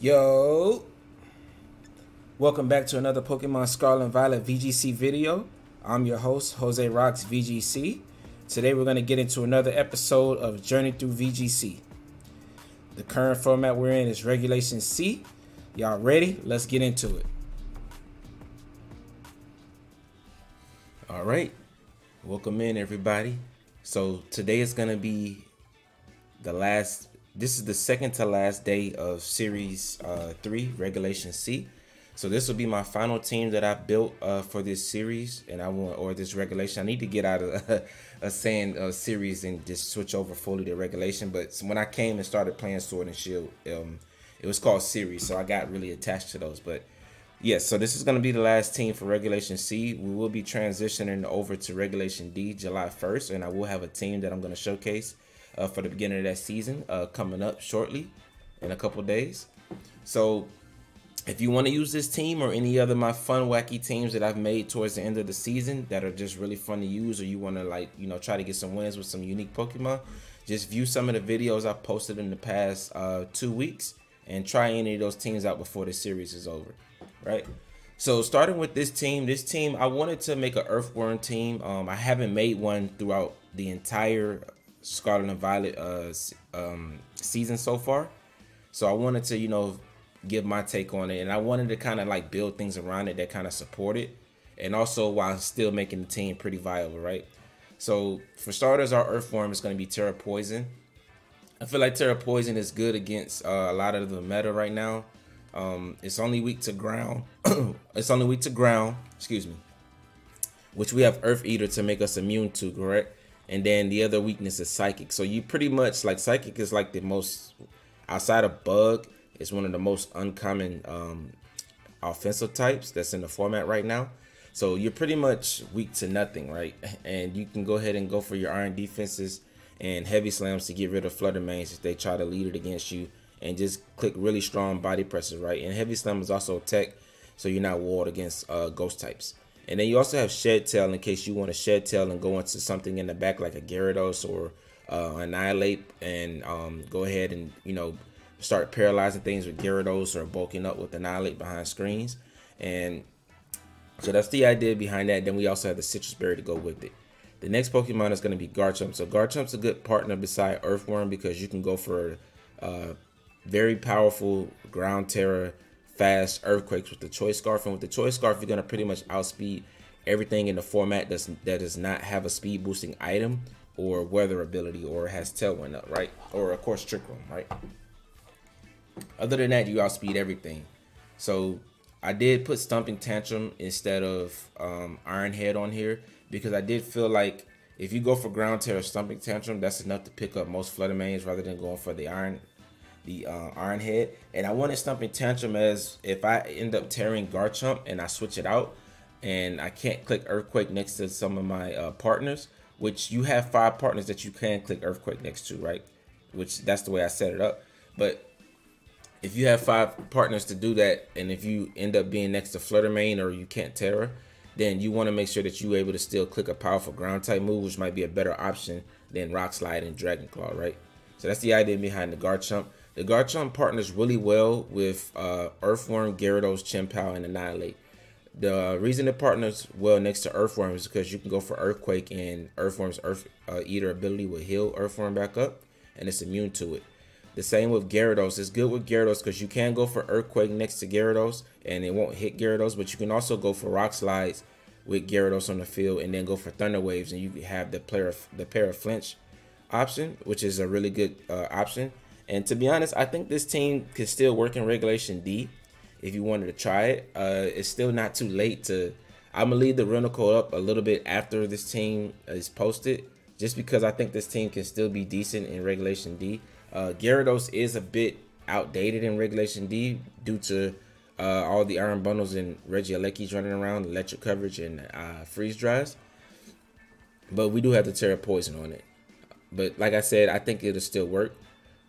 Yo, welcome back to another Pokemon Scarlet Violet VGC video. I'm your host, Jose Rocks VGC. Today we're going to get into another episode of Journey Through VGC. The current format we're in is Regulation C. Y'all ready? Let's get into it. Alright, welcome in everybody. So today is going to be this is the second to last day of Series 3, Regulation C. So this will be my final team that I built for this series, and this regulation. I need to get out of saying series and just switch over fully to regulation. But when I came and started playing Sword and Shield, it was called series, so I got really attached to those. But yes, so this is going to be the last team for Regulation C. We will be transitioning over to Regulation D July 1st, and I will have a team that I'm going to showcase for the beginning of that season coming up shortly in a couple days. So if you want to use this team or any other of my fun wacky teams that I've made towards the end of the season that are just really fun to use, or you want to try to get some wins with some unique Pokemon, just view some of the videos I've posted in the past 2 weeks and try any of those teams out before the series is over, right? So starting with this team I wanted to make an Earthworm team. I haven't made one throughout the entire Scarlet and Violet season so far, so I wanted to give my take on it, and I wanted to kind of like build things around it that kind of support it, and also while still making the team pretty viable, right? So for starters, our Earthworm is going to be Tera Poison. I feel like Tera Poison is good against a lot of the meta right now. It's only weak to ground. It's only weak to ground, excuse me, which we have Earth Eater to make us immune to, correct? And then the other weakness is Psychic. So you pretty much, like, Psychic is like the most, outside of Bug, it's one of the most uncommon offensive types that's in the format right now. So you're pretty much weak to nothing, right? And you can go ahead and go for your iron defenses and heavy slams to get rid of Flutter mains if they try to lead it against you, and just click really strong body presses, right? And heavy slam is also tech, so you're not walled against ghost types. And then you also have Shed Tail in case you want to Shed Tail and go into something in the back like a Gyarados or Annihilape, and go ahead and start paralyzing things with Gyarados or bulking up with Annihilape behind screens. And so that's the idea behind that. Then we also have the Citrus Berry to go with it. The next Pokemon is going to be Garchomp. So Garchomp's a good partner beside Earthworm because you can go for very powerful Ground Terror, fast Earthquakes with the Choice Scarf. And with the Choice Scarf, you're going to pretty much outspeed everything in the format that does not have a speed boosting item or weather ability or has Tailwind up, right? Or of course Trick Room, right? Other than that, you outspeed everything. So I did put Stumping Tantrum instead of Iron Head on here because I did feel like if you go for Ground Terror, Stumping Tantrum, that's enough to pick up most Flutter mains rather than going for the Iron Head. And I wanted Stumping Tantrum as if I end up tearing Garchomp and I switch it out and I can't click Earthquake next to some of my partners, which you have 5 partners that you can click Earthquake next to, right? Which that's the way I set it up. But if you have 5 partners to do that, and if you end up being next to Flutter main or you can't Terra, then you want to make sure that you're able to still click a powerful ground type move, which might be a better option than Rock Slide and Dragon Claw, right? So that's the idea behind the Garchomp. The Garchomp partners really well with Orthworm, Gyarados, Chien Pao, and Annihilape. The reason it partners well next to Earthworm is because you can go for Earthquake, and Earthworm's Earth Eater ability will heal Earthworm back up, and it's immune to it. The same with Gyarados. It's good with Gyarados because you can go for Earthquake next to Gyarados and it won't hit Gyarados, but you can also go for Rock Slides with Gyarados on the field and then go for Thunder Waves, and you have the Para Flinch option, which is a really good option. And to be honest, I think this team could still work in Regulation D if you wanted to try it. It's still not too late to... I'm going to leave the rental code up a little bit after this team is posted, just because I think this team can still be decent in Regulation D. Gyarados is a bit outdated in Regulation D due to all the Iron Bundles and Regielekis running around, electric coverage, and freeze dries. But we do have the Tera Poison on it. But like I said, I think it'll still work.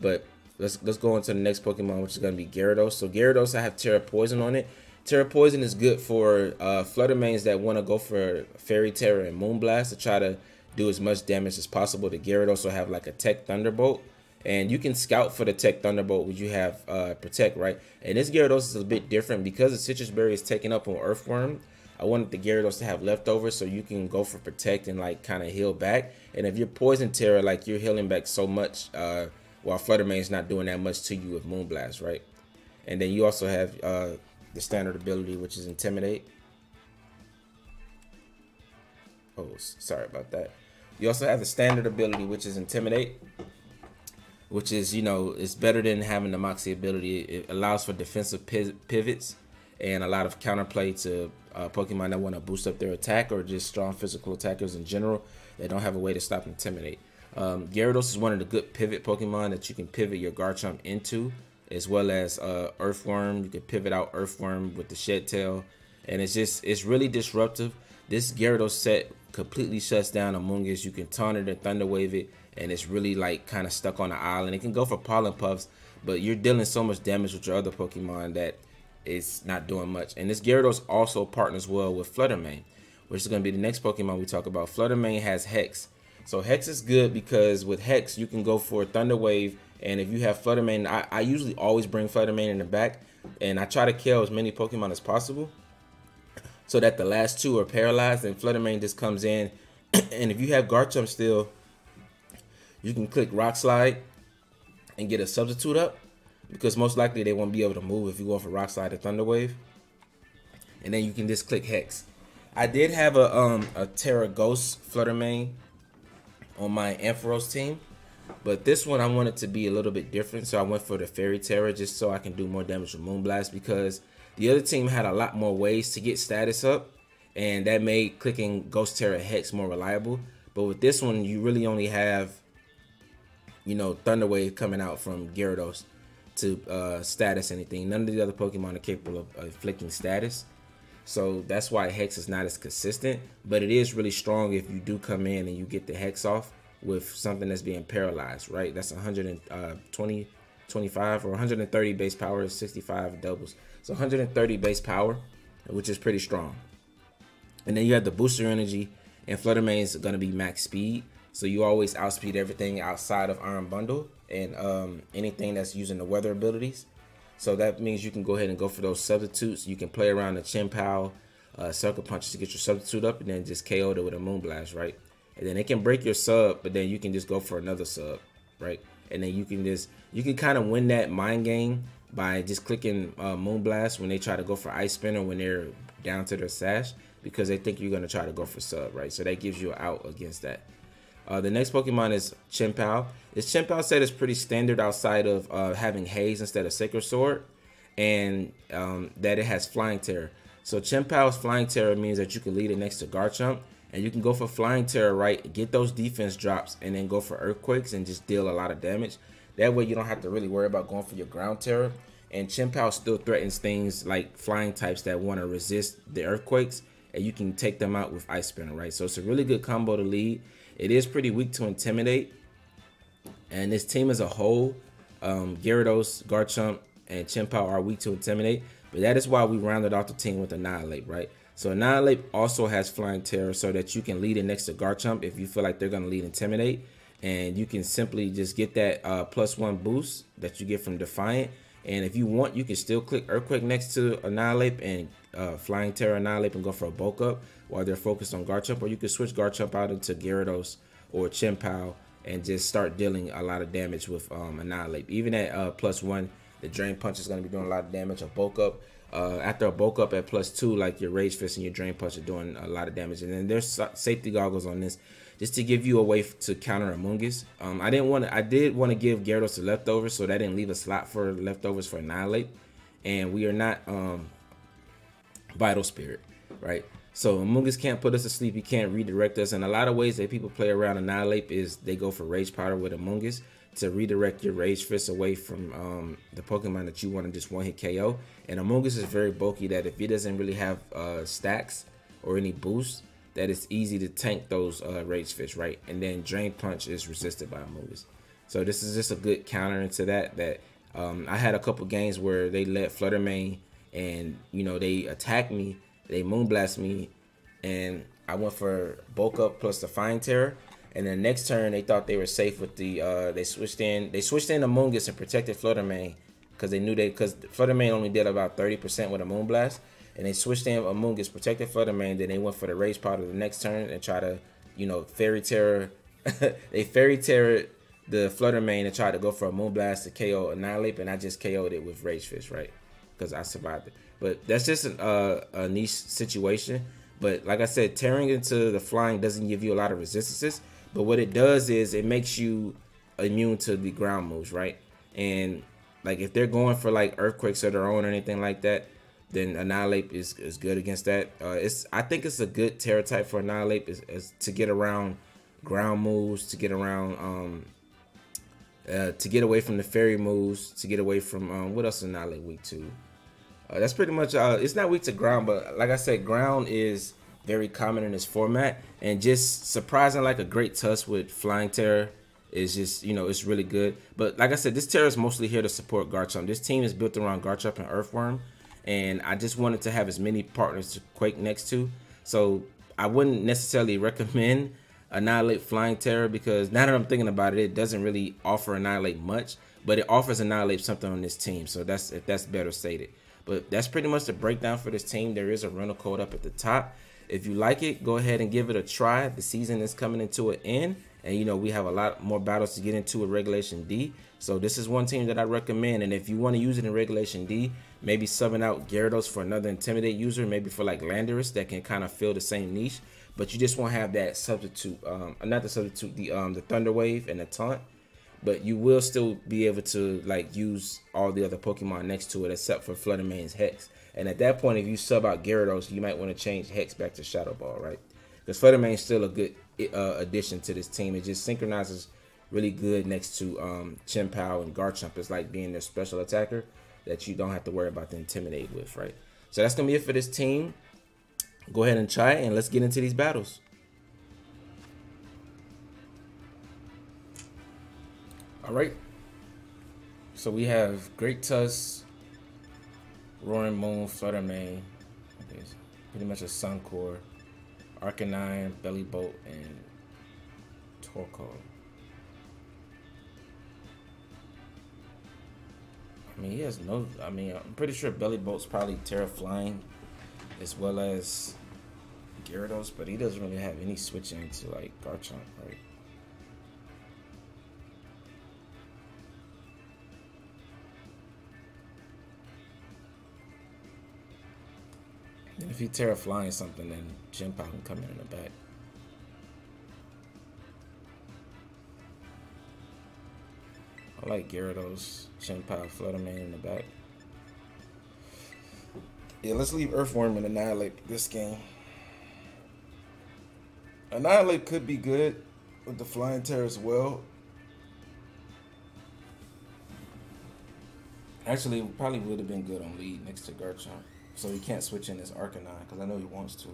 But let's go into the next Pokemon, which is going to be Gyarados. So Gyarados, I have Tera Poison on it. Tera Poison is good for Flutter mains that want to go for Fairy Tera and Moonblast to try to do as much damage as possible. The Gyarados will have like a Tech Thunderbolt And you can scout for the Tech Thunderbolt, which you have Protect, right? And this Gyarados is a bit different because the Citrus Berry is taken up on Earthworm. I wanted the Gyarados to have leftovers so you can go for Protect and like kind of heal back. And if you're Poison Tera, like you're healing back so much while Flutter Mane's not doing that much to you with Moonblast, right? And then you also have the standard ability, which is Intimidate. Oh, sorry about that. You also have the standard ability, which is Intimidate, which is, you know, it's better than having the Moxie ability. It allows for defensive pivots and a lot of counterplay to Pokemon that want to boost up their attack or just strong physical attackers in general that don't have a way to stop Intimidate. Gyarados is one of the good pivot Pokemon that you can pivot your Garchomp into, as well as Earthworm. You can pivot out Earthworm with the Shed Tail, and it's really disruptive. This Gyarados set completely shuts down Amoonguss. You can taunt it and Thunder Wave it, and it's really like kind of stuck on the island. It can go for Pollen Puffs, but you're dealing so much damage with your other Pokemon that it's not doing much. And this Gyarados also partners well with Flutter Mane, which is going to be the next Pokemon we talk about. Flutter Mane has Hex. So Hex is good because with Hex, you can go for Thunder Wave, and if you have Flutter Mane, I usually always bring Flutter Mane in the back, and I try to kill as many Pokemon as possible so that the last two are paralyzed, and Flutter Mane just comes in. And if you have Garchomp still, you can click Rock Slide and get a substitute up, because most likely they won't be able to move if you go for Rock Slide or Thunder Wave. And then you can just click Hex. I did have a Terra Ghost Flutter Mane on my Ampharos team, but this one I wanted to be a little bit different, so I went for the Fairy Tera just so I can do more damage with Moonblast, because the other team had a lot more ways to get status up, and that made clicking Ghost Tera Hex more reliable. But with this one, you really only have, you know, Thunder Wave coming out from Gyarados to status anything. None of the other Pokemon are capable of inflicting status, so that's why Hex is not as consistent. But it is really strong if you do come in and you get the Hex off with something that's being paralyzed, right? That's 120, 25, or 130 base power, 65 doubles. So 130 base power, which is pretty strong. And then you have the booster energy, and Flutter Mane is going to be max speed. So you always outspeed everything outside of Iron Bundle and anything that's using the weather abilities. So that means you can go ahead and go for those substitutes. You can play around the Chien Pao, Sucker Punches to get your substitute up, and then just KO it with a Moonblast, right? And then it can break your sub, but then you can just go for another sub, right? And then you can kind of win that mind game by just clicking Moonblast when they try to go for Ice Spin or when they're down to their sash, because they think you're going to try to go for sub, right? So that gives you an out against that. The next Pokemon is Chien Pao. This Chien Pao set is pretty standard outside of having Haze instead of Sacred Sword, and that it has Flying Tera. So Chien Pao's Flying Tera means that you can lead it next to Garchomp, and you can go for Flying Tera, right? Get those defense drops, and then go for Earthquakes and just deal a lot of damage. That way you don't have to really worry about going for your Ground Tera. And Chien Pao still threatens things like flying types that want to resist the Earthquakes, and you can take them out with Ice Spinner, right? So it's a really good combo to lead. It is pretty weak to Intimidate. And this team as a whole, Gyarados, Garchomp, and Chien Pao are weak to Intimidate. But that is why we rounded off the team with Annihilape, right? So Annihilape also has Flying Tera so that you can lead it next to Garchomp if you feel like they're going to lead Intimidate. And you can simply just get that +1 boost that you get from Defiant. And if you want, you can still click Earthquake next to Annihilape and Flying Tera Annihilape and go for a bulk up while they're focused on Garchomp. Or you can switch Garchomp out into Gyarados or Chien Pao and just start dealing a lot of damage with Annihilape. Even at +1, the Drain Punch is going to be doing a lot of damage. A bulk up, after a bulk up at +2, like your Rage Fist and your Drain Punch are doing a lot of damage. And then there's safety goggles on this, just to give you a way to counter Amoonguss. I did want to give Gyarados the leftovers, so that didn't leave a slot for leftovers for Annihilape. And we are not Vital Spirit, right? So Amoonguss can't put us to sleep. He can't redirect us. And a lot of ways that people play around Annihilape is they go for Rage Powder with Amoonguss to redirect your Rage Fist away from the Pokemon that you want to just one-hit KO. And Amoonguss is very bulky that if he doesn't really have stacks or any boosts, that it's easy to tank those Rage Fists, right? And then Drain Punch is resisted by Amoonguss. So this is just a good counter into that. I had a couple games where they let Flutter Mane and, you know, they attack me, they Moonblast me, and I went for bulk up plus the Flying Tera. And then next turn they thought they were safe with the they switched in Amoonguss and protected Flutter Mane because they knew because Flutter Mane only did about 30% with a Moonblast, and they switched in Amoonguss, protected Flutter Mane. Then they went for the Rage Powder the next turn and try to, you know, Fairy Tera. They Fairy Tera the Flutter Mane and tried to go for a Moonblast to KO Annihilape, and I just KO'd it with Rage Fist, right? Because I survived it. But that's just a niche situation. But like I said, tearing into the flying doesn't give you a lot of resistances. But what it does is it makes you immune to the ground moves, right? And like if they're going for like Earthquakes of their own or anything like that, then Annihilape is good against that. I think it's a good Tera type for Annihilape is to get around ground moves, to get around to get away from the fairy moves, to get away from what else is Annihilape weak to? That's pretty much it's not weak to ground, but like I said, ground is very common in this format, and just surprising like a great tusk with Flying Tera is just, you know, it's really good. But like I said, this Tera is mostly here to support Garchomp. This team is built around Garchomp and Orthworm, and I just wanted to have as many partners to Quake next to. So I wouldn't necessarily recommend Annihilape Flying Tera, because now that I'm thinking about it, it doesn't really offer Annihilape much, but it offers Annihilape something on this team. So that's better stated. But that's pretty much the breakdown for this team. There is a rental code up at the top. If you like it, go ahead and give it a try. The season is coming into an end, and you know we have a lot more battles to get into with Regulation D. So this is one team that I recommend. And if you want to use it in Regulation D, maybe subbing out Gyarados for another Intimidate user, maybe for like Landorus that can kind of fill the same niche, but you just won't have that substitute, not the substitute, the Thunder Wave and the Taunt. But you will still be able to like use all the other Pokemon next to it except for Flutter Mane's Hex. And at that point, if you sub out Gyarados, you might want to change Hex back to Shadow Ball, right? Because Flutter Mane is still a good addition to this team. It just synchronizes really good next to Chien Pao and Garchomp. It's like being their special attacker that you don't have to worry about the Intimidate with, right? So that's going to be it for this team. Go ahead and try it, and let's get into these battles. All right, so we have Great Tusk, Roaring Moon, Flutter Mane, okay, pretty much a Suncor, Arcanine, Belly Bolt, and Torkoal. I mean, he has no, I mean, I'm pretty sure Belly Bolt's probably Tera Flying as well as Gyarados, but he doesn't really have any switching to like Garchomp, right? If he Tera Flying something, then Chien Pao can come in the back. I like Gyarados, Chien Pao, Flutter Mane in the back. Yeah, let's leave Earthworm and Annihilape this game. Annihilape could be good with the Flying Tera as well. Actually, it probably would have been good on lead next to Garchomp. So he can't switch in his Arcanine, because I know he wants to.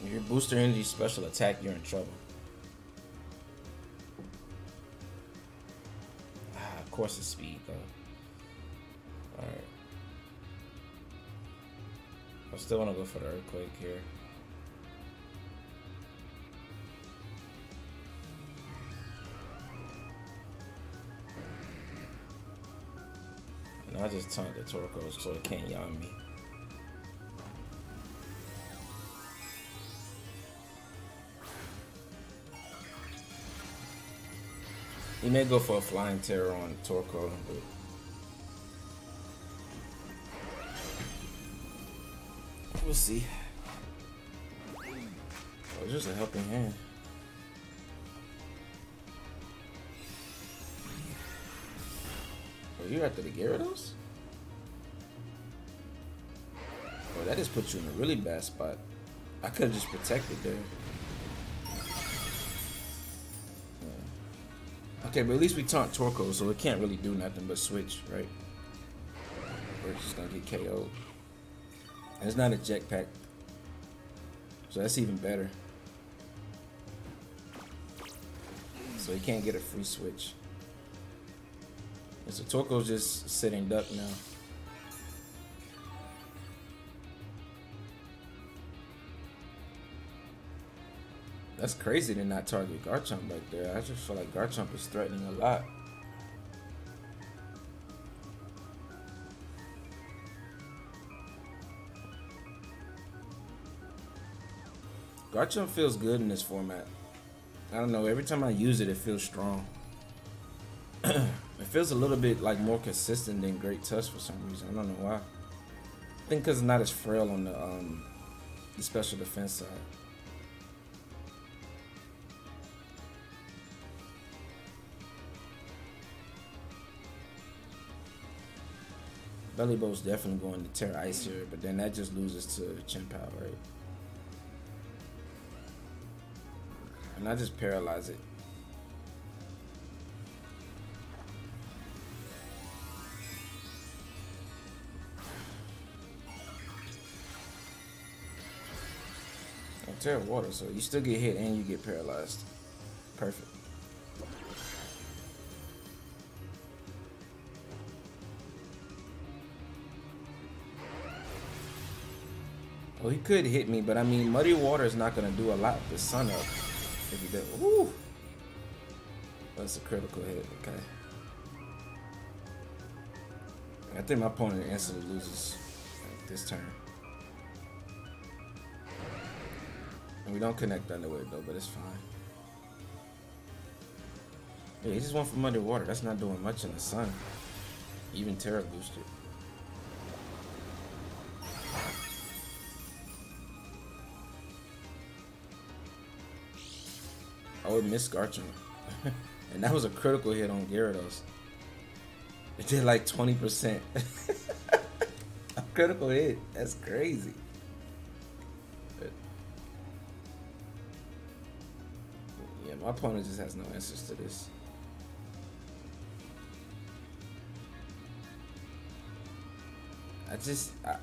If your booster energy special attack, you're in trouble. Of course it's speed though. Alright. I still want to go for the Earthquake here. And I just taunt the Torkoal so it can't yawn me. He may go for a Flying Tera on Torkoal, but we'll see. Oh, it's just a helping hand. Oh, you're after the Gyarados? Oh, that just puts you in a really bad spot. I could have just protected there. Okay, but at least we taunt Torkoal, so it can't really do nothing but switch, right? We're just gonna get KO'd. And it's not a jetpack. So that's even better. So he can't get a free switch. And so Torko's just sitting duck now. That's crazy to not target Garchomp back there. I just feel like Garchomp is threatening a lot. Garchomp feels good in this format. I don't know, every time I use it, it feels strong. It feels a little bit like more consistent than Great Tusk for some reason. I don't know why. I think because it's not as frail on the special defense side. Belly Bow's definitely going to Tera Ice here, but then that just loses to Chien Pao, right? And I just paralyze it. Oh, Tera Water, so you still get hit and you get paralyzed. Perfect. Well, he could hit me, but I mean, Muddy Water is not going to do a lot with Sun Up. If he did. Woo! That's a critical hit, okay. I think my opponent instantly loses this turn. And we don't connect underweight though, but it's fine. Yeah, he just went for Muddy Water. That's not doing much in the sun. Even Tera boosted. Oh, it missed Garchomp. And that was a critical hit on Gyarados. It did like 20%. A critical hit. That's crazy. But yeah, my opponent just has no answers to this.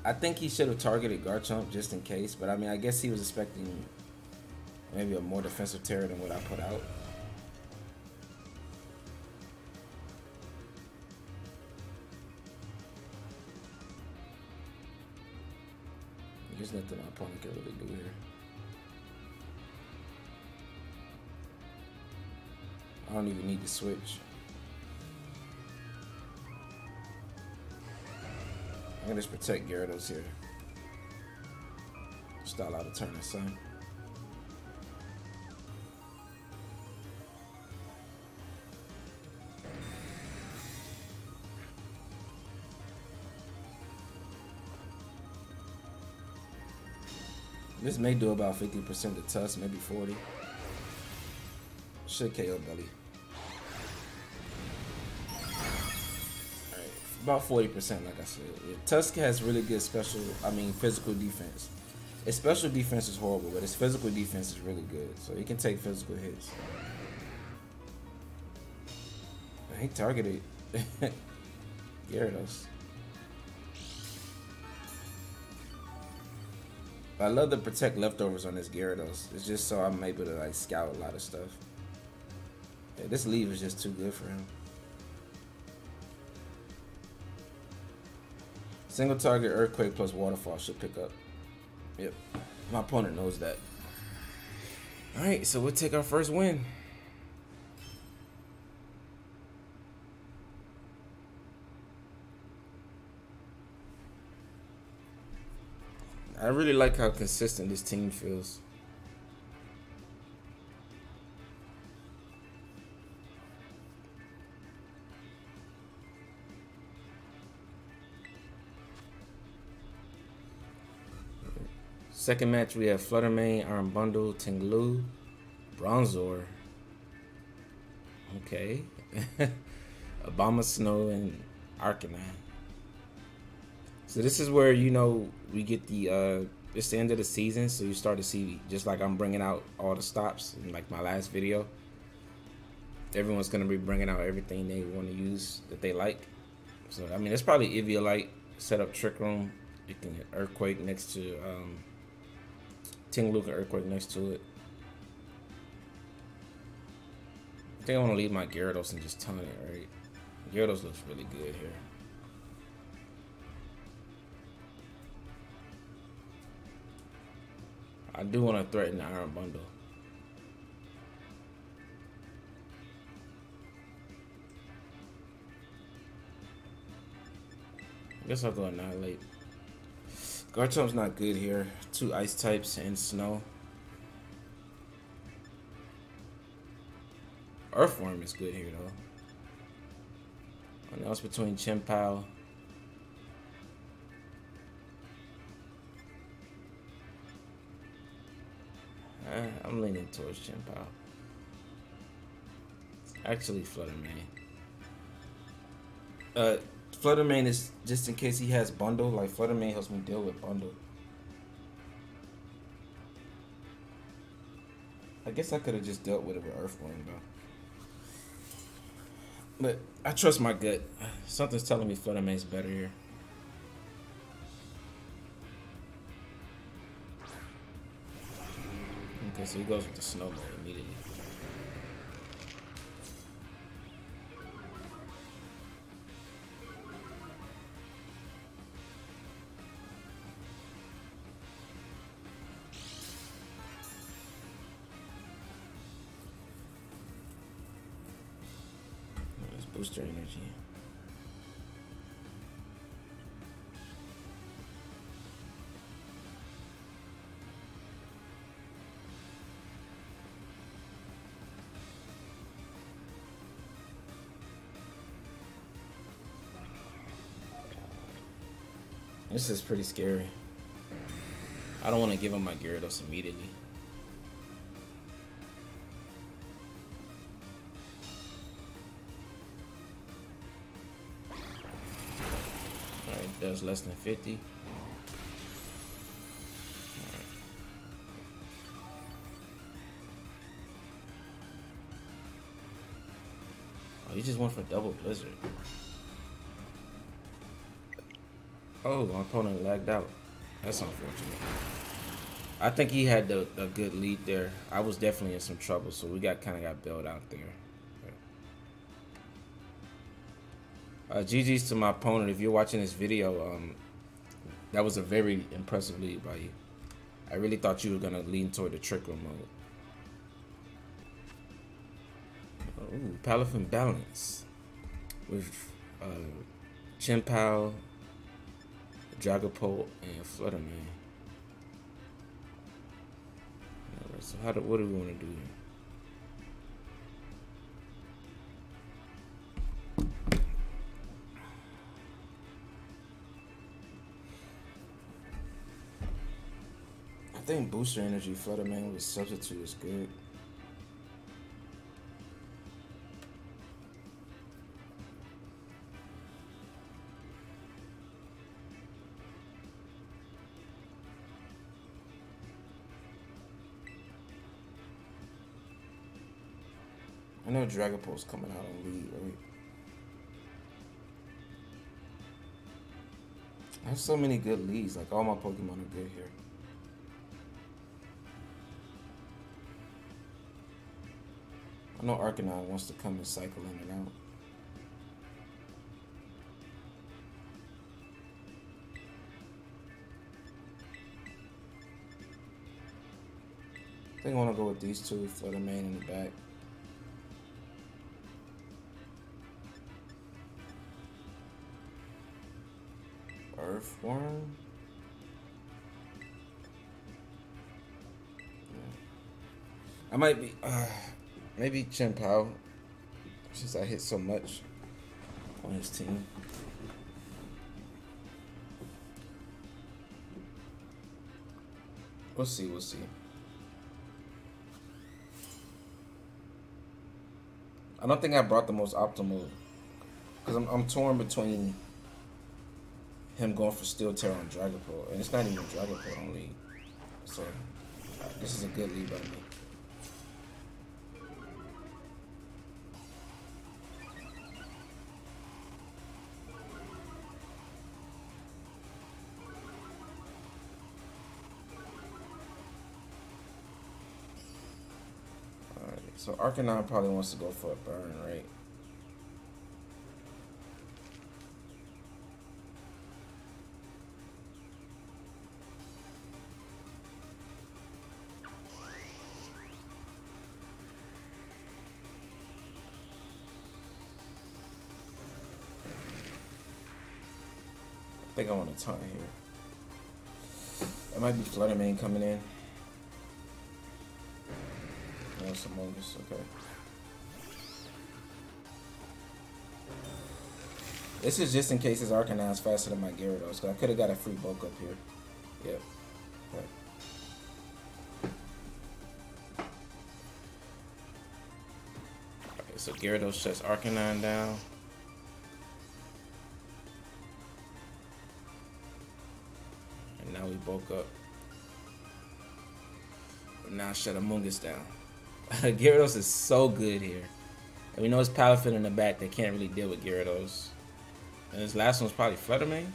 I think he should have targeted Garchomp just in case, but I mean, I guess he was expecting maybe a more defensive Tera than what I put out. There's nothing my opponent can really do here. I don't even need to switch. I'm gonna just protect Gyarados here. Style out a turn of sun. This may do about 50% to Tusk, maybe 40. Should KO Belly. Alright, about 40%, like I said. Yeah, Tusk has really good physical defense. Its special defense is horrible, but its physical defense is really good. So he can take physical hits. He targeted Gyarados. I love to protect leftovers on this Gyarados. It's just so I'm able to like scout a lot of stuff. Yeah, this leave is just too good for him. Single target Earthquake plus Waterfall should pick up. Yep, my opponent knows that. Alright, so we'll take our first win. I really like how consistent this team feels. Second match, we have Flutter Mane, Arm Bundle, Tinglu, Bronzor. Okay. Obama Snow, and Arcanine. So this is where, you know, we get the, it's the end of the season, so you start to see, just like I'm bringing out all the stops in like my last video, everyone's going to be bringing out everything they want to use that they like. So, I mean, it's probably Eviolite, set up Trick Room. You can hit Earthquake next to Ting Luke and Earthquake next to it. I think I want to leave my Gyarados and just taunt it, right? Gyarados looks really good here. I do want to threaten the Iron Bundle. I guess I'll go Annihilate. Garchomp's not good here. 2 ice types and snow. Orthworm is good here though. And now it's between Chien Pao. I'm leaning towards Chien Pao. Actually, Flutter Mane. Flutter Mane is just in case he has bundle. Like Flutter Mane helps me deal with bundle. I guess I could have just dealt with it with Earthworm though. But I trust my gut. Something's telling me Flutter Mane's better here. Okay, so he goes with the Snowball immediately. Let's boost our energy. This is pretty scary. I don't want to give him my Gyarados immediately. Alright, does less than 50. Alright. Oh, he just went for double Blizzard. Oh, my opponent lagged out. That's unfortunate. I think he had a good lead there. I was definitely in some trouble, so we kind of got bailed out there. GG's to my opponent. If you're watching this video, that was a very impressive lead by you. I really thought you were gonna lean toward the Trick Room mode. Ooh, Palafin Balance with Chien Pao, Dragapult, and Flutter Mane. Alright, so what do we want to do here? I think booster energy Flutter Mane with substitute is good. I know Dragapult's coming out on lead, right? I have so many good leads. Like, all my Pokemon are good here. I know Arcanine wants to come and cycle in and out. I think I want to go with these two, Flutter Mane in the back. Orthworm. Yeah. I might be maybe Chien Pao, since I hit so much on his team. We'll see, we'll see. I don't think I brought the most optimal, because I'm torn between him going for Steel Terror on Dragapult, and it's not even Dragapult on lead. So this is a good lead by me. So Arcanine probably wants to go for a burn, right? I think I want to taunt here. It might be Flutter Mane coming in. No, some Mongus, okay. This is just in case his Arcanine is faster than my Gyarados, because I could have got a free bulk up here. Yep. Okay. Okay, so Gyarados shuts Arcanine down. And now we bulk up. And now shut Amoonguss down. Gyarados is so good here. And we know it's Palafin in the back that can't really deal with Gyarados. And this last one's probably Flutter Mane.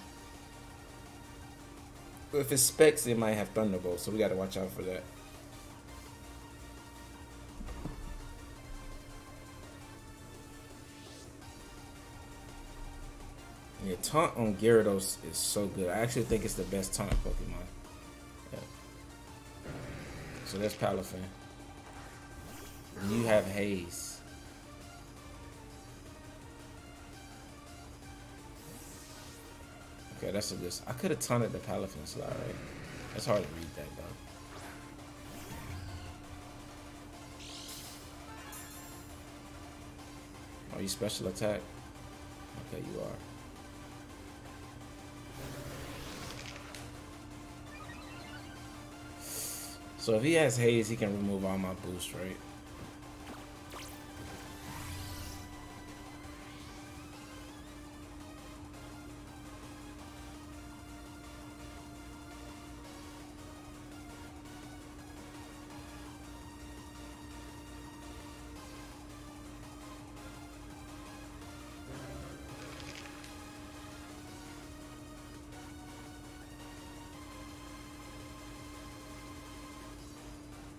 But if it's Specs, it might have Thunderbolt, so we gotta watch out for that. Yeah, Taunt on Gyarados is so good. I actually think it's the best Taunt Pokemon. Yeah. So that's Palafin. And you have Haze. Okay, that's a good. I could have taunted the Palafin slot, right? That's hard to read that though. Are you special attack? Okay, you are. So if he has Haze, he can remove all my boosts, right?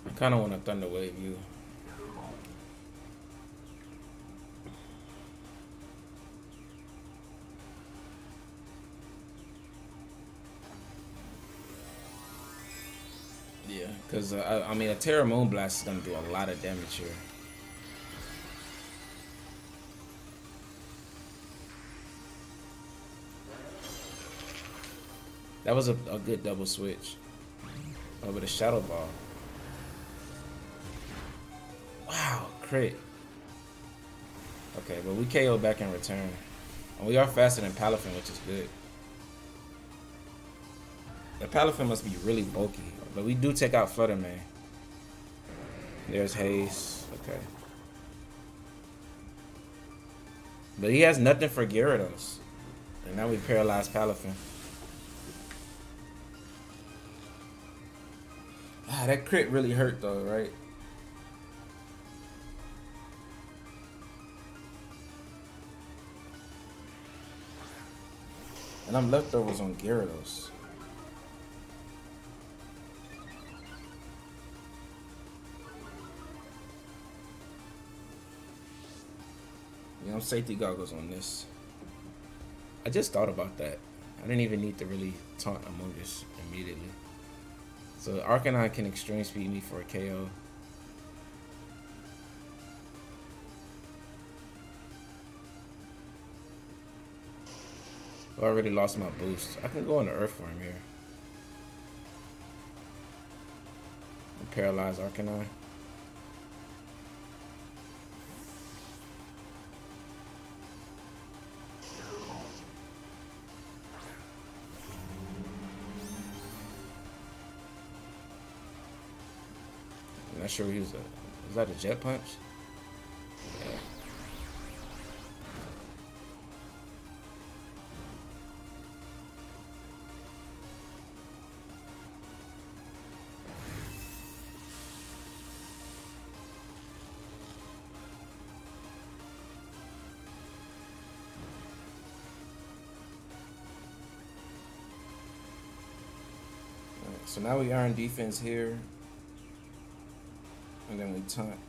I kind of want to Thunder Wave you. Yeah, because I mean, a Terra Moonblast is going to do a lot of damage here. That was a good double switch. Oh, but a Shadow Ball. Wow, crit. Okay, but we KO back in return. And we are faster than Palafin, which is good. The Palafin must be really bulky. But we do take out Flutter Mane. There's Haze. Okay. But he has nothing for Gyarados. And now we paralyze Palafin. Ah, that crit really hurt though, right? And I'm leftovers on Gyarados. You know, safety goggles on this. I just thought about that. I didn't even need to really taunt Amoonguss immediately. So Arcanine can extreme speed me for a KO. I already lost my boost. I can go into Earthworm here. And paralyze Arcanine. I'm not sure he was is that a Jet Punch? Yeah. So now we earn defense here. And then we taunt.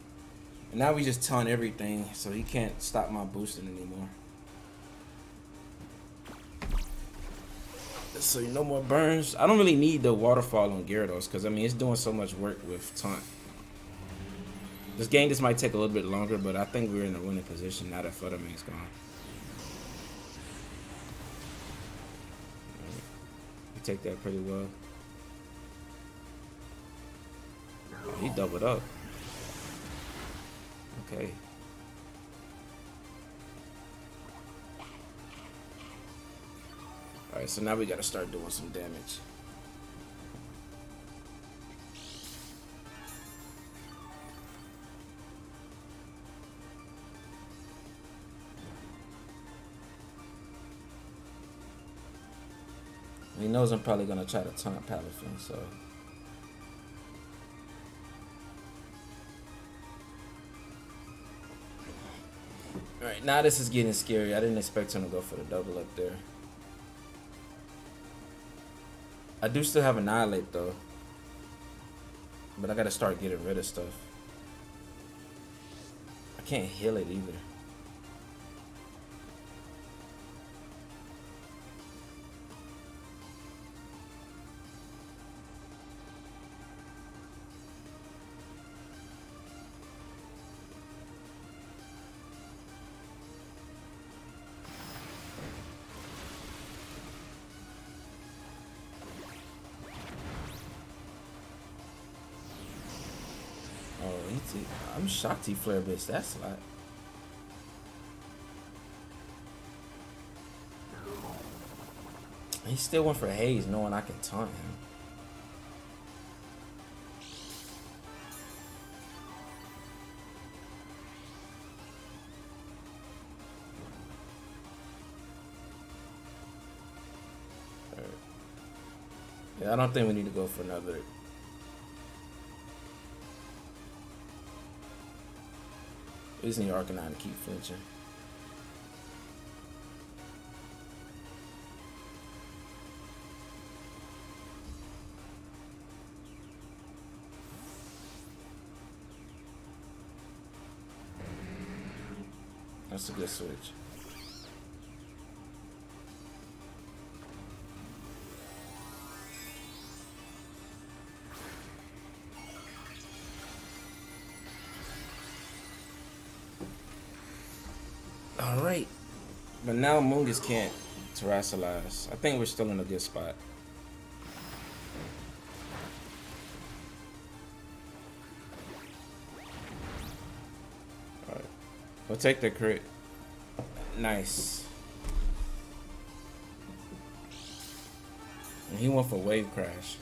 And now we just taunt everything, so he can't stop my boosting anymore. So no more burns. I don't really need the waterfall on Gyarados because I mean it's doing so much work with taunt. This game just might take a little bit longer, but I think we're in a winning position now that Flutterman's gone. We take that pretty well. Oh, he doubled up. Okay. Alright, so now we gotta start doing some damage. He knows I'm probably gonna try to taunt Palafin, so. Alright, now this is getting scary. I didn't expect him to go for the double up there. I do still have Annihilate though. But I gotta start getting rid of stuff. I can't heal it either. I'm shocked he flare bits that slot. He still went for Haze knowing I can taunt him. Right. Yeah, I don't think we need to go for another. We just need Arcanine to keep flinching. That's a good switch. Alright, but now Mungus can't terrestrialize. I think we're still in a good spot. Alright, we'll take the crit. Nice. And he went for Wave Crash.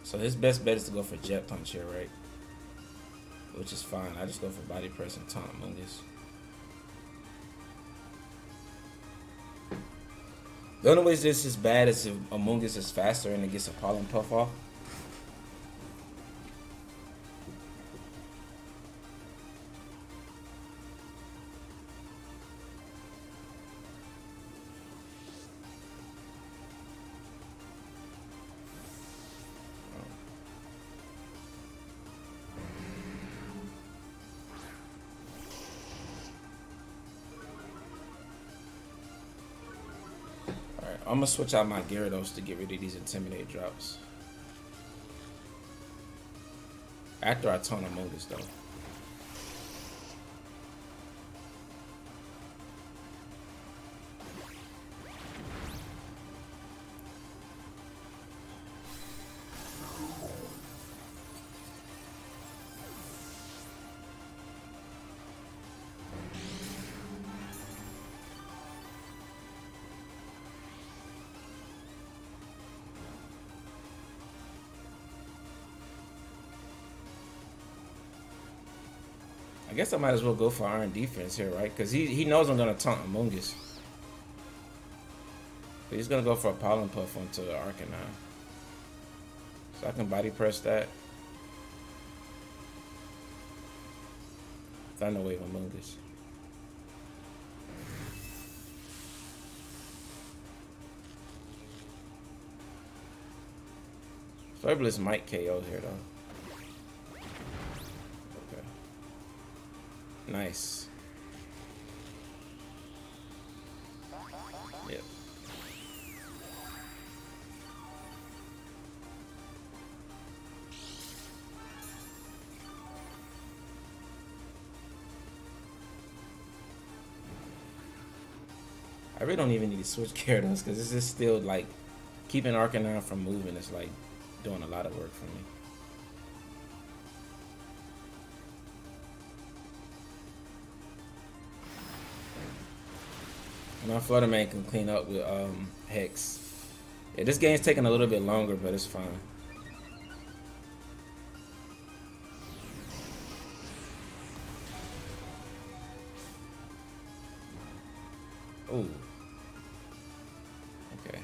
So his best bet is to go for Jet Punch here, right? Which is fine. I just go for Body Press and taunt Mungus. The only way this is bad is if Amoonguss is faster and it gets a Pollen Puff off. I'm gonna switch out my Gyarados to get rid of these Intimidate drops. After I taunt Amoonguss though. I guess I might as well go for Iron Defense here, right? Because he knows I'm going to taunt Amoonguss. But he's going to go for a Pollen Puff onto the Arcanine. So I can Body Press that. Thunder Wave Amoonguss. Flurbliss might KO here though. Okay. Nice. Yep. I really don't even need to switch Gyarados because this is still like keeping Arcanine from moving is like doing a lot of work for me. And my Flutter Man can clean up with Hex. Yeah, this game's taking a little bit longer, but it's fine. Ooh. Okay.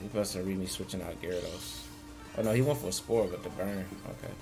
He must have read me switching out Gyarados. Oh no, he went for a Spore with the burn. Okay.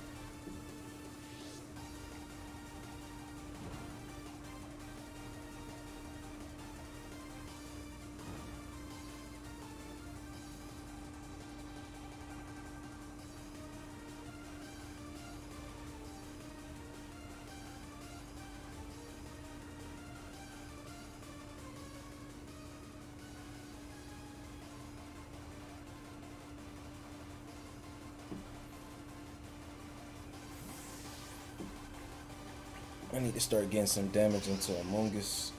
I need to start getting some damage into Among Us.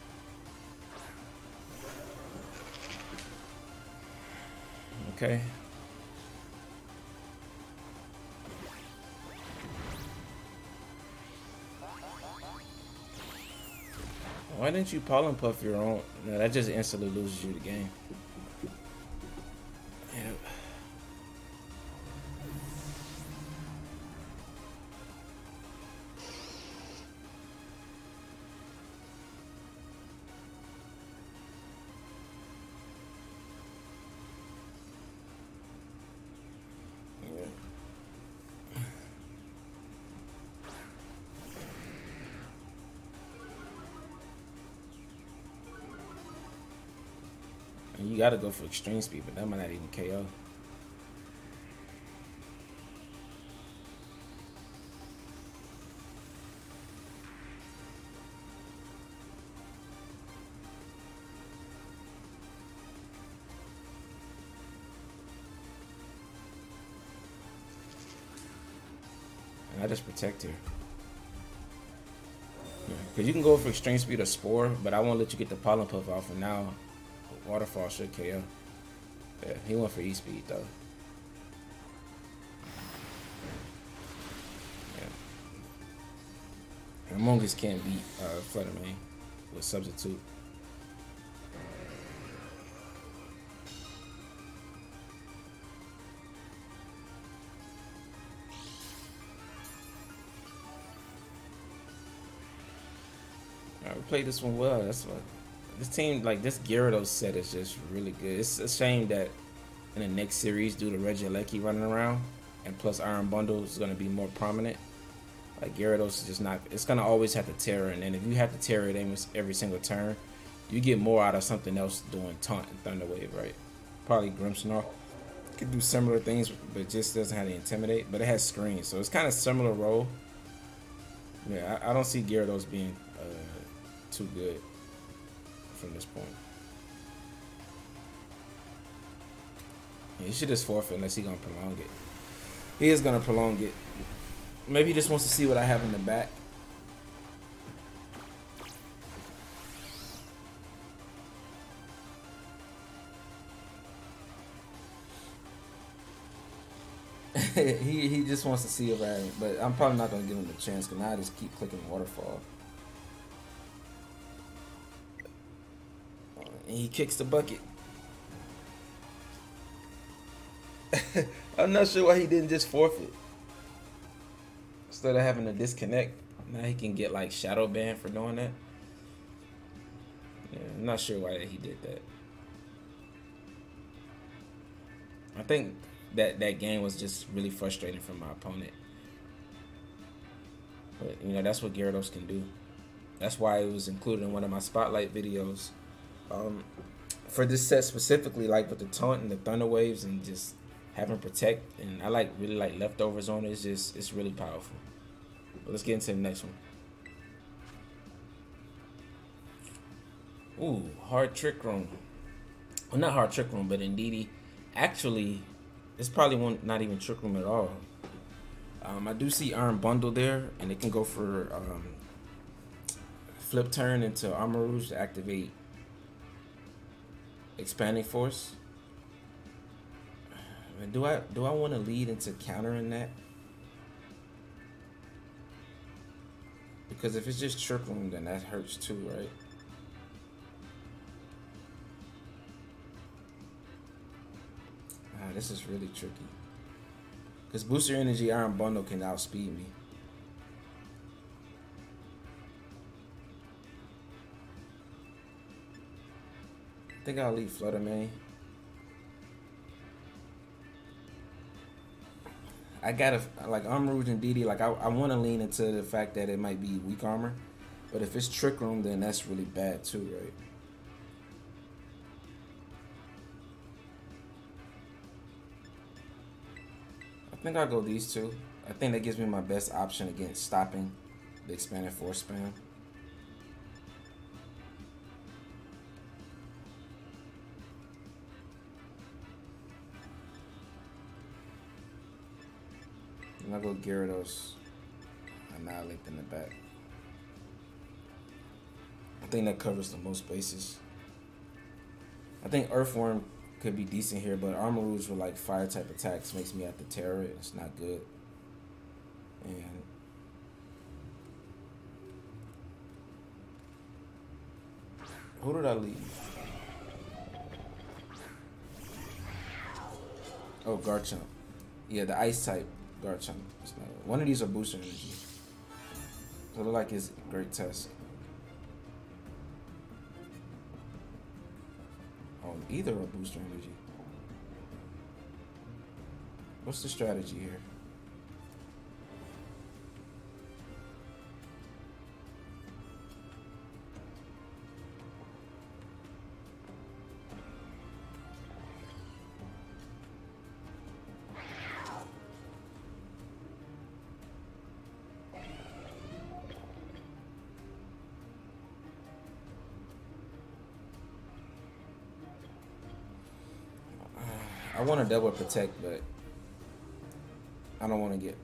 Okay. Why didn't you Pollen Puff your own? No, that just instantly loses you the game. Yep. You gotta go for extreme speed, but that might not even KO. And I just protect here. Because you can go for extreme speed or Spore, but I won't let you get the Pollen Puff off, and now Waterfall should KO. Yeah, he went for E-Speed though. Yeah. Among Us can't beat Flutter Man with Substitute. Alright, we played this one well. That's what. This team, like this Gyarados set is just really good. It's a shame that in the next series, due to Regieleki running around, and plus Iron Bundle is going to be more prominent, like Gyarados is just not, it's going to always have to Tera, and then if you have to Tera it every single turn, you get more out of something else doing Taunt and Thunder Wave, right? Probably Grimmsnarl could do similar things, but just doesn't have the Intimidate, but it has Screen, so it's kind of similar role. Yeah, I don't see Gyarados being too good from this point. Yeah, he should just forfeit unless he's gonna prolong it. He is gonna prolong it. Maybe he just wants to see what I have in the back. he just wants to see if I, but I'm probably not gonna give him a chance because now I just keep clicking Waterfall. And he kicks the bucket. I'm not sure why he didn't just forfeit. Instead of having to disconnect, now he can get like shadow ban for doing that. Yeah, I'm not sure why he did that. I think that game was just really frustrating for my opponent. But you know, that's what Gyarados can do. That's why it was included in one of my spotlight videos. For this set specifically, like with the taunt and the thunder waves and just having protect, and I really like leftovers on it. It's really powerful. But let's get into the next one. Ooh, hard trick room. Well, not hard trick room, but Indeedee. Actually, it's probably one not even trick room at all. I do see Iron Bundle there, and it can go for flip turn into Armor Rouge to activate Expanding Force. Do I want to lead into countering that? Because if it's just trick room, then that hurts too, right? This is really tricky. Because Booster Energy Iron Bundle can outspeed me. I think I'll leave Flutter, man. I gotta, like, Armor Rouge and DD, like, I want to lean into the fact that it might be weak armor. But if it's Trick Room, then that's really bad too, right? I think I'll go these two. I think that gives me my best option against stopping the Expanded Force spam. And I'll go Gyarados, Annihilate in the back. I think that covers the most bases. I think Earthworm could be decent here, but Armor Rouge with like fire type attacks makes me have to Tera it. It's not good. And who did I leave? Oh, Garchomp. Yeah, the ice type Garchomp. One of these are booster energy. So it look like it's a great test. Oh, either are booster energy. What's the strategy here? I want to double protect, but I don't want to get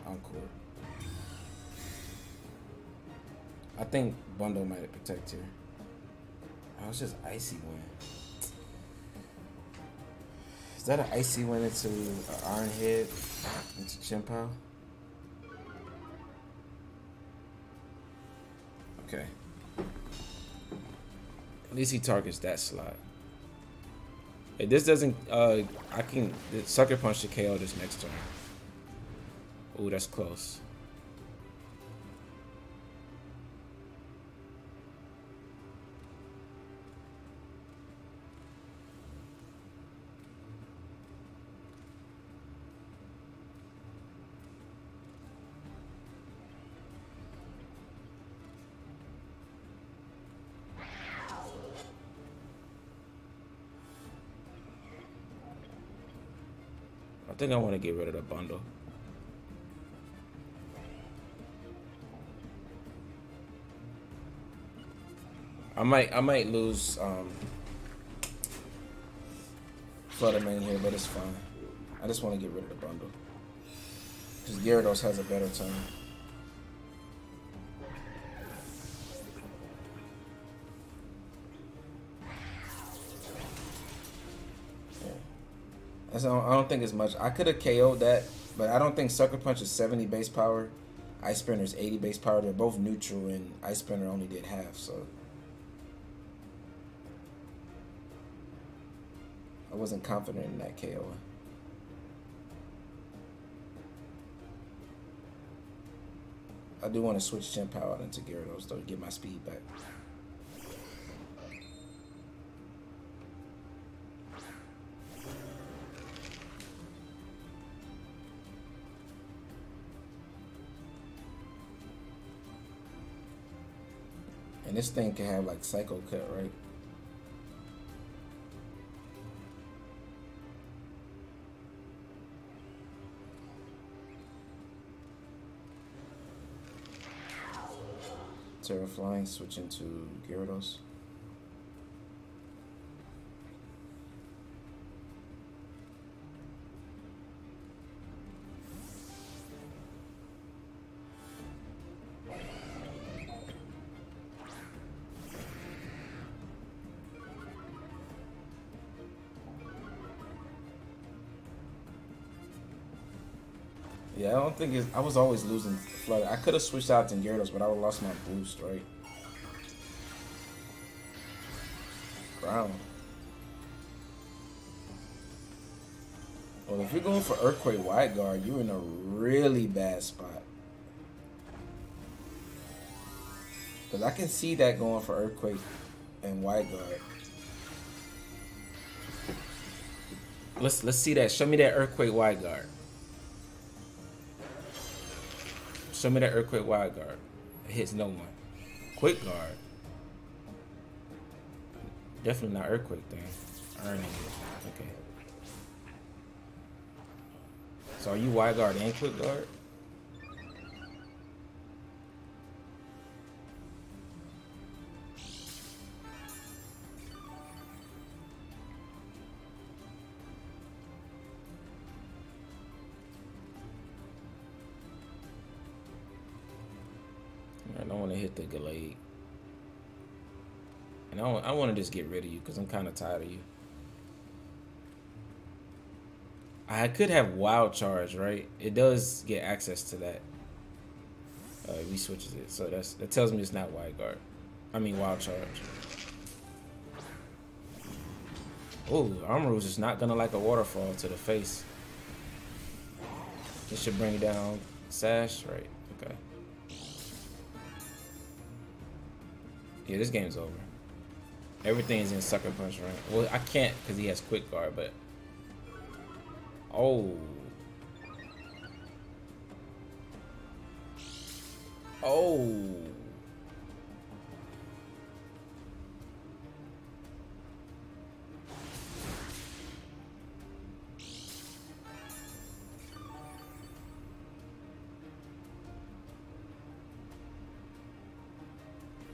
Encore. I think Bundle might protect here. Oh, it's just Icy Wind. Is that an Icy Wind into Iron Head into Chien Pao? Okay. At least he targets that slot. If this doesn't, I can Sucker Punch to KO this next turn. Ooh, that's close. I think I want to get rid of the bundle. I might lose Flutter main here, but it's fine. I just want to get rid of the bundle because Gyarados has a better turn. I don't think it's much. I could have KO'd that, but I don't think Sucker Punch is 70 base power. Ice Spinner is 80 base power. They're both neutral, and Ice Spinner only did half, so I wasn't confident in that KO. I do want to switch Chien Pao out into Gyarados though to get my speed back. And this thing can have like Psycho Cut, right? Tera Flying, switching to Gyarados. Yeah, I don't think it's... I was always losing Flutter. I could have switched out to Gyarados, but I would have lost my boost, right? Ground. Well, if you're going for Earthquake Wide Guard, you're in a really bad spot. Because I can see that going for Earthquake and Wide Guard. Let's see that. Show me that Earthquake Wide Guard. Show me that Earthquake Wide Guard. It hits no one. Quick Guard. Definitely not Earthquake thing. Earning it. Okay. So are you Wide Guard and Quick Guard? I don't want to hit the Gallade. And I want to just get rid of you because I'm kind of tired of you. I could have Wild Charge, right? It does get access to that. He switches it. So that tells me it's not Wide Guard. I mean Wild Charge. Oh, Armoroo's is not going to like a waterfall to the face. It should bring down Sash, right? Okay. Yeah, this game's over. Everything is in Sucker Punch, right? Well, I can't because he has Quick Guard, but... Oh. Oh.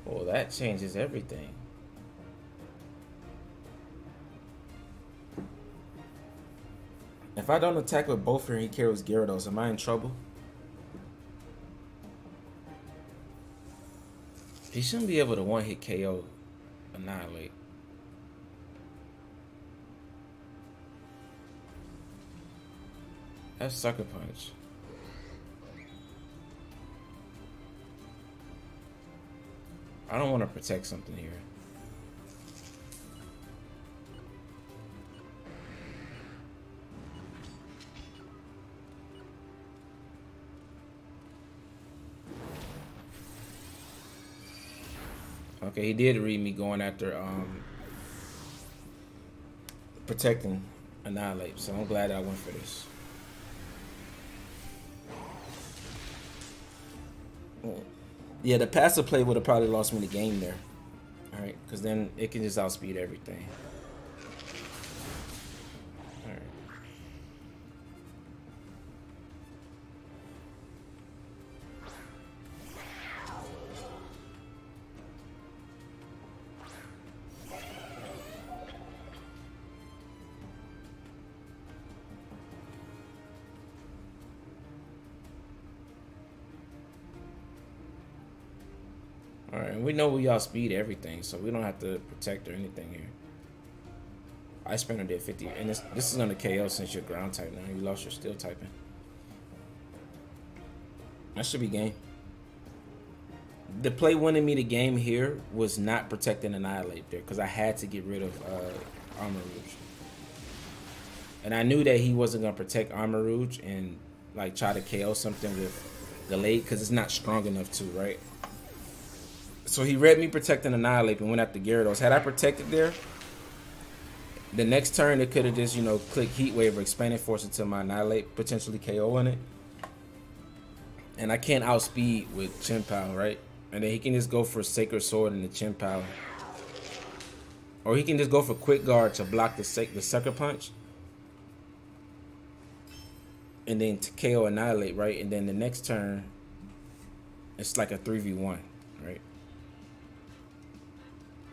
Well, that changes everything. If I don't attack with both and he carries Gyarados, am I in trouble? He shouldn't be able to one-hit KO Annihilate. That's Sucker Punch. I don't want to protect something here. Okay, he did read me going after protecting Annihilate, so I'm glad I went for this. Yeah, the passive play would have probably lost me the game there. Alright, because then it can just outspeed everything. Alright. Alright, and we know we outspeed everything, so we don't have to protect or anything here. Ice Spinner did 50, and this is gonna KO since you're ground type now. You lost your steel typing. That should be game. The play winning me the game here was not protecting Annihilate there, because I had to get rid of Armorooge. And I knew that he wasn't gonna protect Armorooge and like try to KO something with Gallade, because it's not strong enough to, right? So he read me protecting Annihilate and went after Gyarados. Had I protected there, the next turn it could have just, you know, click Heat Wave or Expanding Force into my Annihilate, potentially KOing it. And I can't outspeed with Chien Pao, right? And then he can just go for Sacred Sword and the Chien Pao. Or he can just go for Quick Guard to block the Sucker Punch. And then to KO Annihilate, right? And then the next turn, it's like a 3v1, right?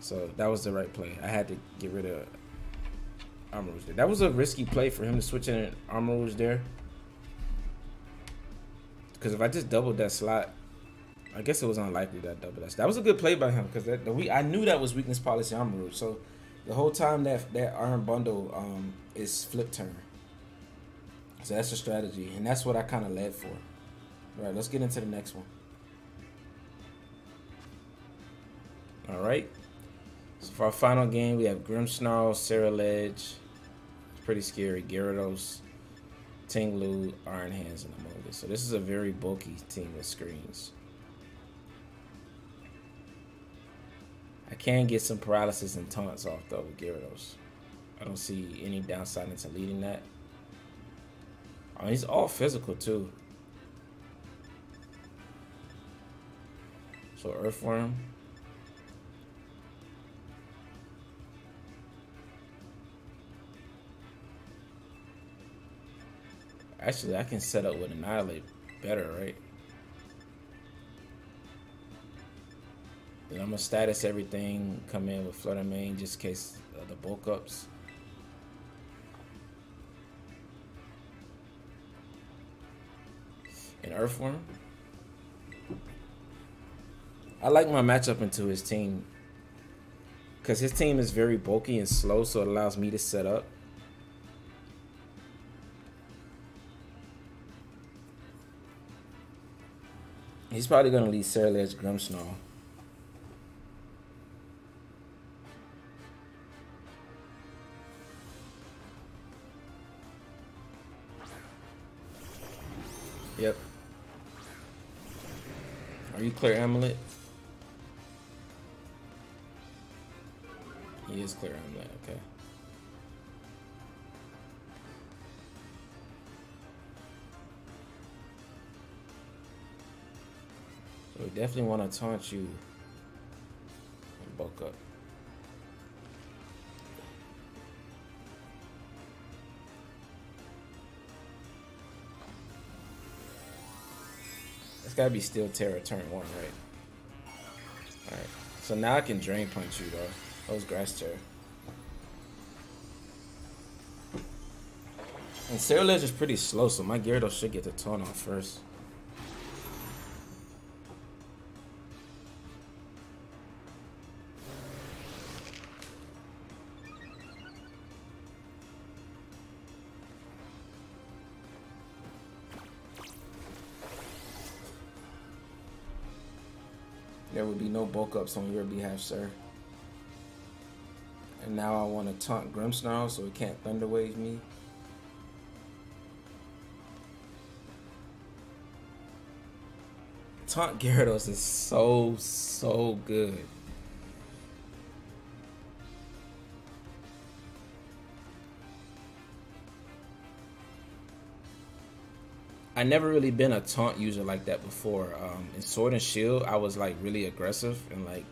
So that was the right play. I had to get rid of Armarouge there. That was a risky play for him to switch in Armarouge there. Because if I just doubled that slot, I guess it was unlikely that I doubled that. That was a good play by him because I knew that was weakness policy Armarouge. So the whole time that Iron Bundle is flip turn. So that's the strategy, and that's what I kind of led for. All right, let's get into the next one. All right. So for our final game, we have Grimmsnarl, Ceruledge. It's pretty scary. Gyarados, Tinglu, Iron Hands, and Amogus. So this is a very bulky team with screens. I can get some paralysis and taunts off though with Gyarados. I don't see any downside into leading that. Oh, he's all physical too. So Earthworm. Actually, I can set up with Annihilate better, right? Then I'm gonna status everything, come in with Flutter main just in case the bulk ups. And Earthworm. I like my matchup into his team because his team is very bulky and slow, so it allows me to set up. He's probably gonna lead Ceruledge, Grimmsnarl. Yep. Are you clear Amulet? He is clear Amulet, okay. So we definitely want to taunt you and bulk up. It's gotta be Steel Terra turn 1, right? Alright. So now I can Drain Punch you though. That was Grass Terra. And Ceruledge is pretty slow, so my Gyarados should get the taunt off first. There would be no bulk ups on your behalf, sir. And now I want to taunt Grimmsnarl so it can't Thunder Wave me. Taunt Gyarados is so good. I never really been a taunt user like that before. In Sword and Shield, I was like really aggressive and like,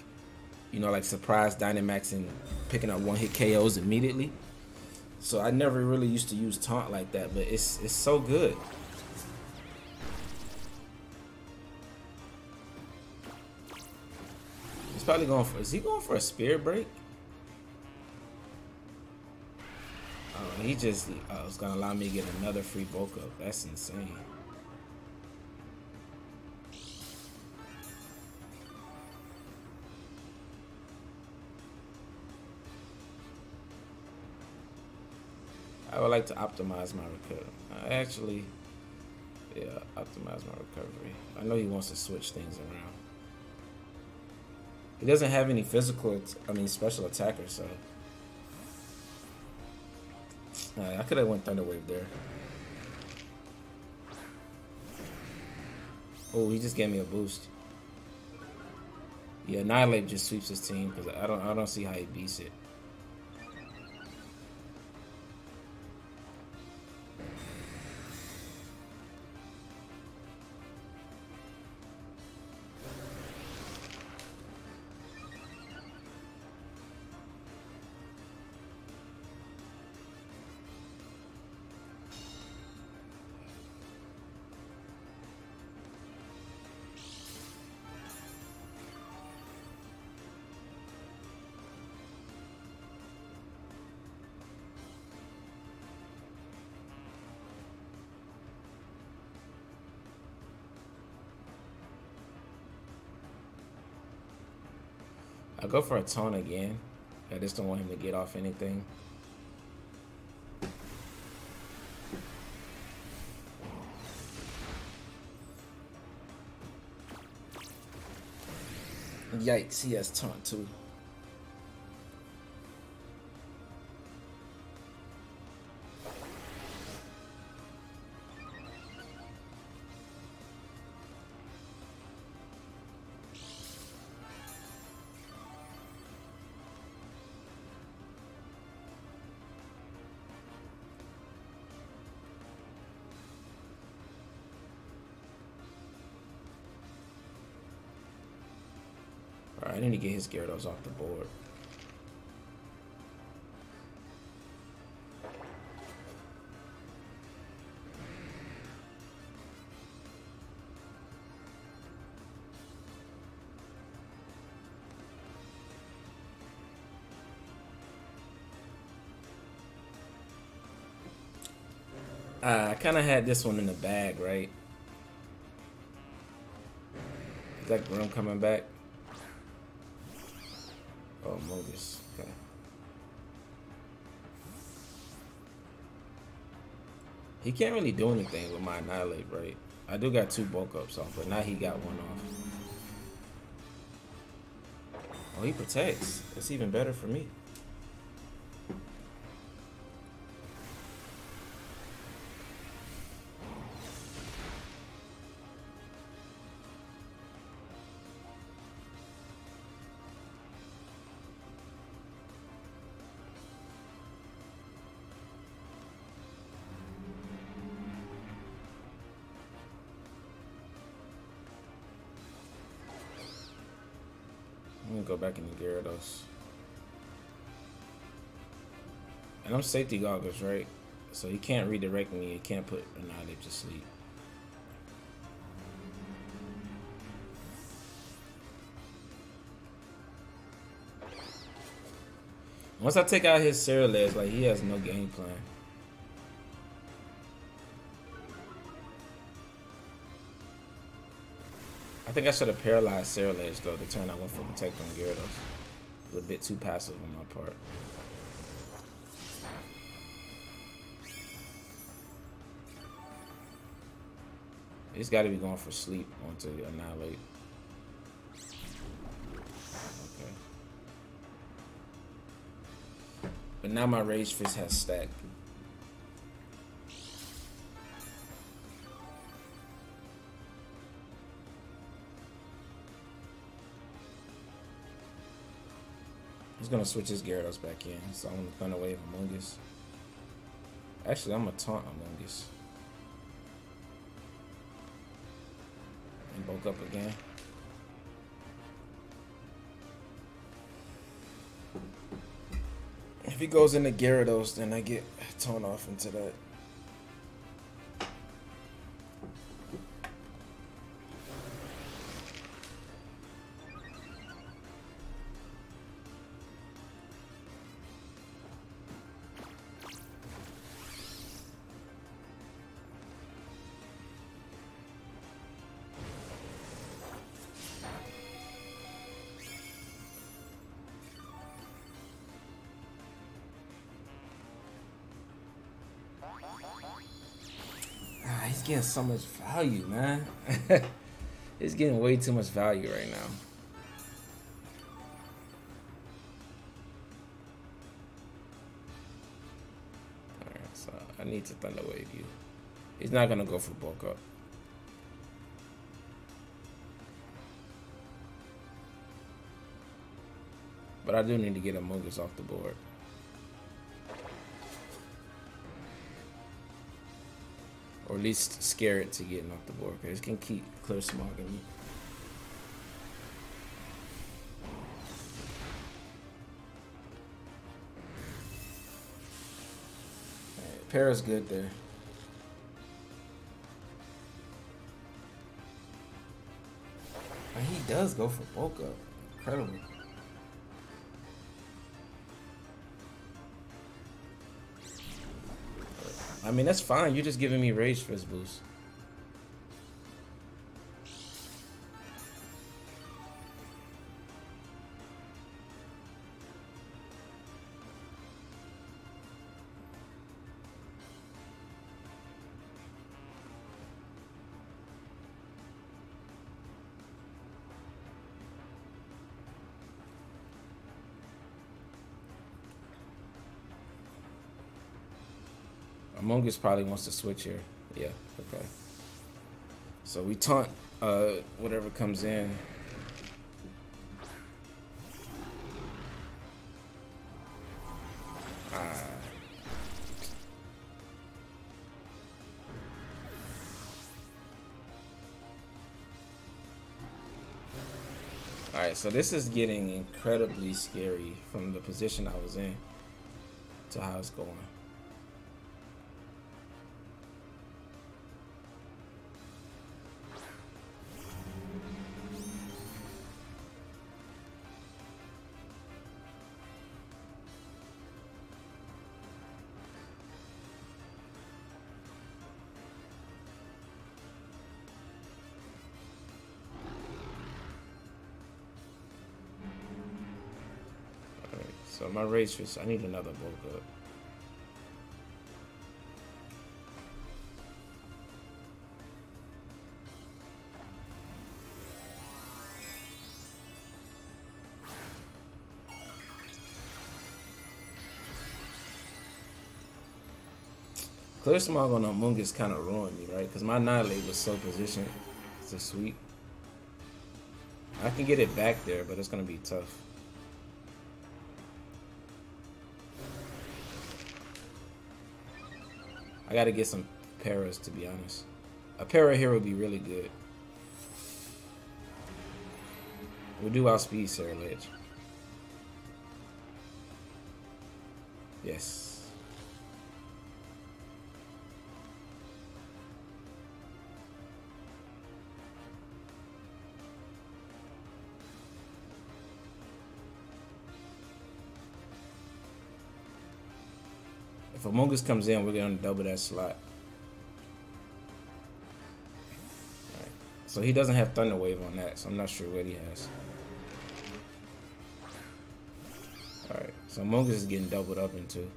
you know, like surprise Dynamax and picking up one-hit KOs immediately. So I never really used to use taunt like that, but it's so good. He's probably going for, is he going for a Spirit Break? Oh, he just was gonna allow me to get another free bulk up. That's insane. I would like to optimize my recovery. Actually, yeah, optimize my recovery. I know he wants to switch things around. He doesn't have any physical, special attackers, so. I could have went Thunder Wave there. Oh, he just gave me a boost. Yeah, Annihilate just sweeps his team because I don't see how he beats it. I'll go for a taunt again. I just don't want him to get off anything. Yikes, he has taunt too. Alright, I need to get his Gyarados off the board. I kind of had this one in the bag, right? Is that Grim coming back? Oh, Mogus. Okay. He can't really do anything with my Annihilape, right? I do got 2 bulk ups off, but now he got 1 off. Oh, he protects. That's even better for me. I'm gonna go back into Gyarados. And I'm safety goggles, right? So he can't redirect me, he can't put Annihilape to sleep. Once I take out his Cerulean, like, he has no game plan. I think I should have paralyzed Cerulean though the turn I went for Protect on Gyarados. It was a bit too passive on my part. He's got to be going for sleep onto Annihilape. Okay. But now my Rage Fist has stacked. He's gonna switch his Gyarados back in, so I'm gonna Thunder Wave Amoonguss. Actually, I'm gonna taunt Amoonguss. And bulk up again. If he goes into Gyarados, then I get taunt off into that. He's getting so much value, man. He's getting way too much value right now. Alright, so I need to Thunder Wave you. He's not gonna go for bulk up. But I do need to get Amoonguss off the board. Or at least scare it to getting off the board, because it can keep clear smogging me. Right, Para's good there. And he does go for bulk up. Incredible. I mean, that's fine. You're just giving me Rage Fist boost. Among Us probably wants to switch here. Yeah, okay. So we taunt whatever comes in. Alright, so this is getting incredibly scary from the position I was in to how it's going. So my race was, I need another bulk up. Clear Smog on Among Us kind of ruined me, right? Because my Annihilate was so positioned to sweep. I can get it back there, but it's going to be tough. I gotta get some paras, to be honest. A para here would be really good. We'll do outspeed Sarah Ledge. Yes. If Among Us comes in, we're gonna double that slot. Alright. So he doesn't have Thunder Wave on that, so I'm not sure what he has. Alright, so Among Us is getting doubled up into.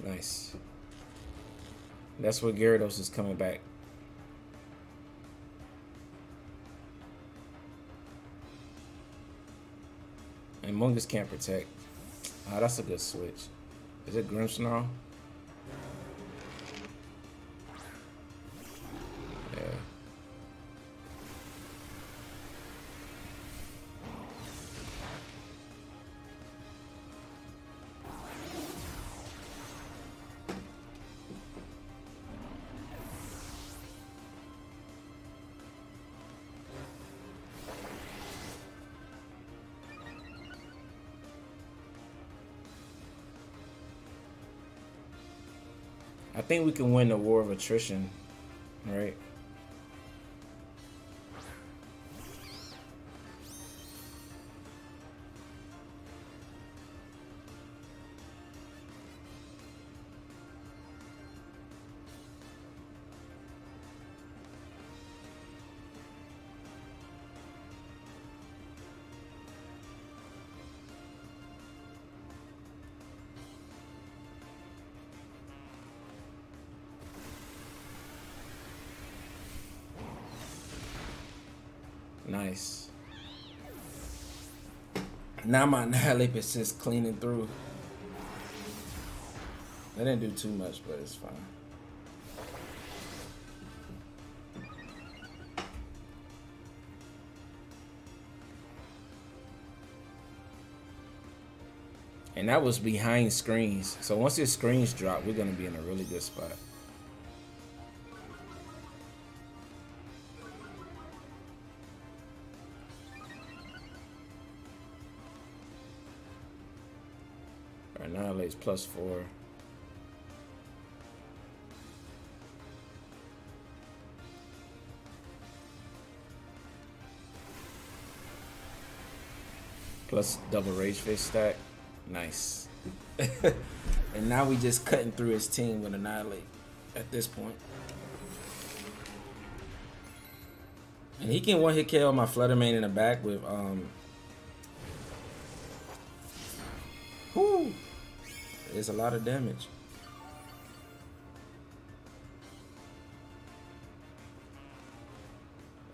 Nice. That's where Gyarados is coming back. And Among Us can't protect. Ah, that's a good switch. Is it Grimmsnarl? Yeah. I think we can win the war of attrition, right? Nice. Now my Annihilape is just cleaning through. I didn't do too much, but it's fine. And that was behind screens. So once his screens drop, we're going to be in a really good spot. Annihilate's +4. Plus double Rage Face stack. Nice. And now we just cutting through his team with Annihilate at this point. And he can one-hit KO my Flutter main in the back with whoo! It's a lot of damage.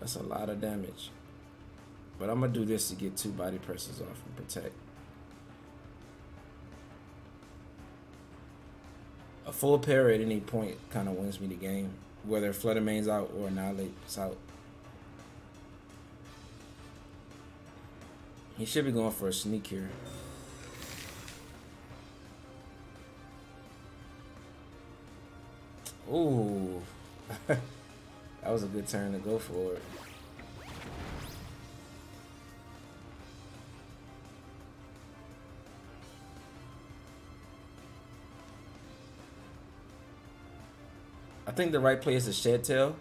That's a lot of damage. But I'm going to do this to get 2 body presses off and protect. A full pair at any point kind of wins me the game, whether Flutter Mane's out or Annihilape's out. He should be going for a sneak here. Ooh. That was a good turn to go for it. I think the right play is a Shed Tail.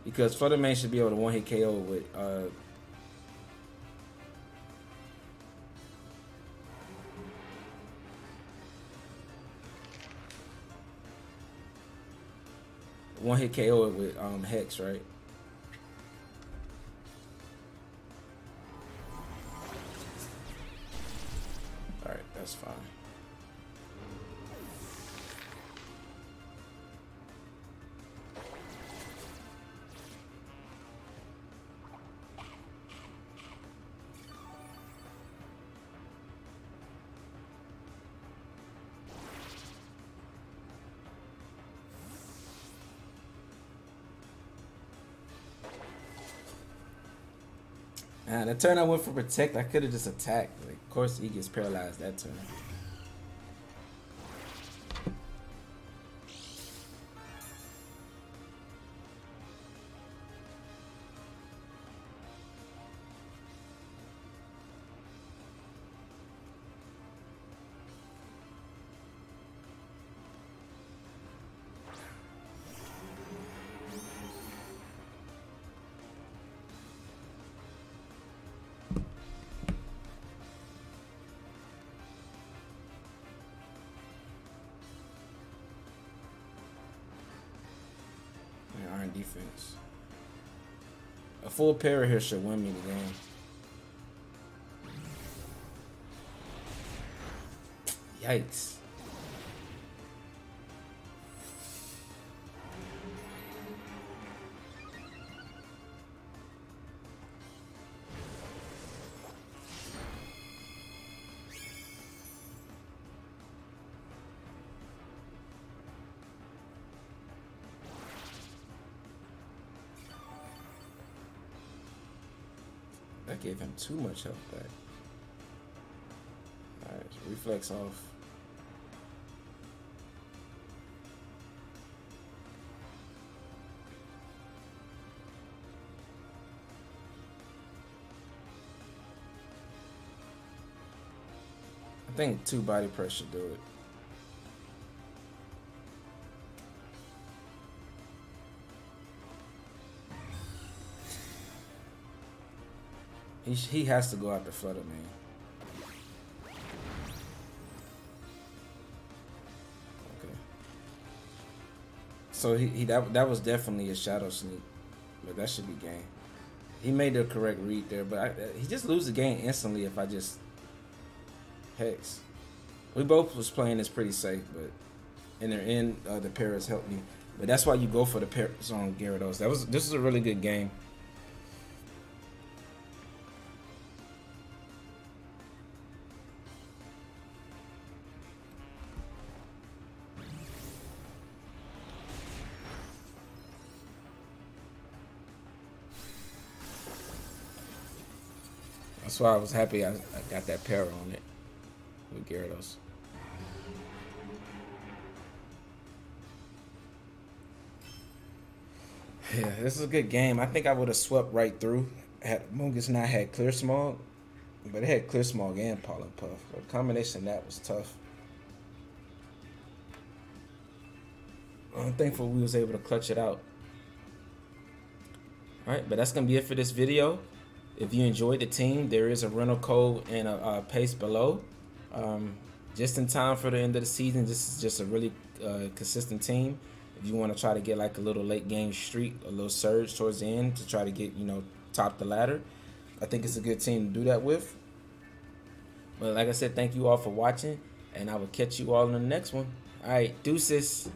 Because Flutter Mane should be able to one-hit KO with one-hit KO with Hex, right? Alright, that's fine. The turn I went for protect, I could have just attacked. Like, of course, he gets paralyzed that turn. Defense. A full pair here should win me the game. Yikes. That gave him too much health back. Alright, so reflex off. I think 2 body press should do it. He has to go after Flutter Mane. Okay. So that was definitely a shadow sneak, but that should be game. He made the correct read there, but he just loses the game instantly if I just Hex. We both was playing this pretty safe, but in the end, the Paras helped me. But that's why you go for the Paras on Gyarados. This is a really good game. That's why I was happy I got that Para on it with Gyarados. Yeah, this is a good game. I think I would have swept right through had Mungus not had Clear Smog, but it had Clear Smog and Pollen Puff. The combination of that was tough. I'm thankful we was able to clutch it out. Alright, but that's going to be it for this video. If you enjoyed the team, there is a rental code and a paste below. Just in time for the end of the season, this is just a really consistent team. If you want to try to get like a little late game streak, a little surge towards the end to try to get, you know, top the ladder, I think it's a good team to do that with. But like I said, thank you all for watching, and I will catch you all in the next one. All right, deuces.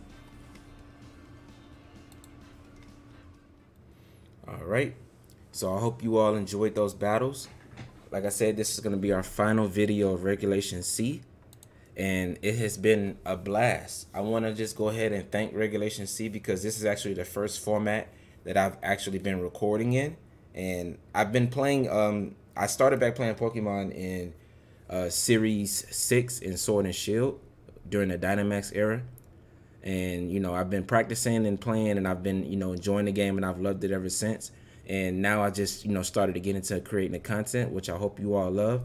All right. So I hope you all enjoyed those battles. Like I said, this is going to be our final video of Regulation C. And it has been a blast. I want to just go ahead and thank Regulation C because this is actually the first format that I've actually been recording in. And I've been playing, I started back playing Pokemon in Series 6 in Sword and Shield during the Dynamax era. And, you know, I've been practicing and playing, and I've been, you know, enjoying the game, and I've loved it ever since. And now I just, you know, started to get into creating the content, which I hope you all love.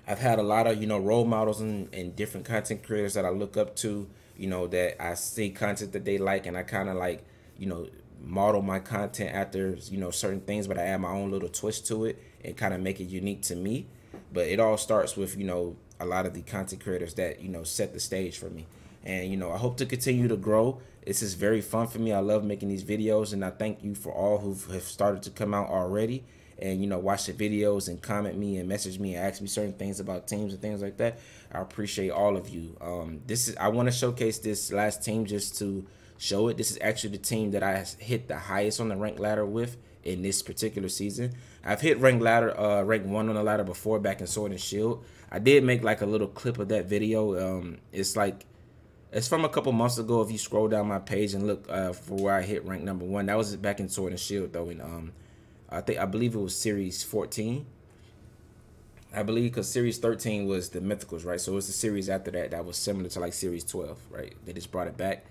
I've had a lot of, you know, role models and different content creators that I look up to, you know, that I see content that they like, and I kind of like, you know, model my content after, you know, certain things, but I add my own little twist to it and kind of make it unique to me. But it all starts with, you know, a lot of the content creators that, you know, set the stage for me. And, you know, I hope to continue to grow. This is very fun for me. I love making these videos, and I thank you for all who have started to come out already and, you know, watch the videos and comment me and message me and ask me certain things about teams and things like that. I appreciate all of you. I want to showcase this last team just to show it. This is actually the team that I hit the highest on the rank ladder with in this particular season. I've hit rank 1 on the ladder before back in Sword and Shield. I did make like a little clip of that video. It's from a couple months ago. If you scroll down my page and look for where I hit rank number 1, that was back in Sword and Shield though. And I believe it was Series 14. I believe because Series 13 was the Mythicals, right? So it was the series after that that was similar to like Series 12, right? They just brought it back.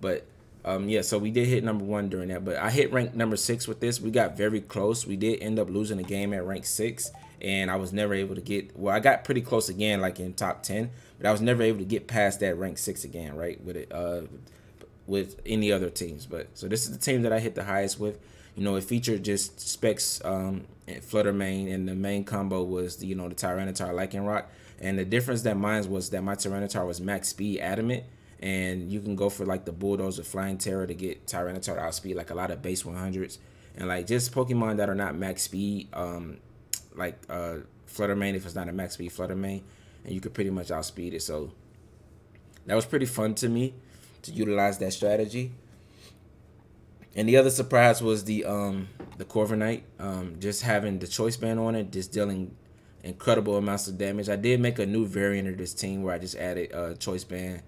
But yeah, so we did hit number 1 during that. But I hit rank number 6 with this. We got very close. We did end up losing the game at rank 6. And I was never able to get, well, I got pretty close again, like in top 10, but I was never able to get past that rank 6 again, right, with it, with any other teams. But so this is the team that I hit the highest with. You know, it featured just specs, Flutter main, and the main combo was the, you know, the Tyranitar Lycanroc. And the difference that mine was that my Tyranitar was max speed adamant, and you can go for like the Bulldozer Flying Tera to get Tyranitar to outspeed like a lot of base 100s, and like just Pokemon that are not max speed, like Flutter main, if it's not a max speed Flutter main, and you could pretty much outspeed it. So that was pretty fun to me to utilize that strategy. And the other surprise was the Corviknight, just having the Choice Band on it, just dealing incredible amounts of damage. I did make a new variant of this team where I just added Choice Band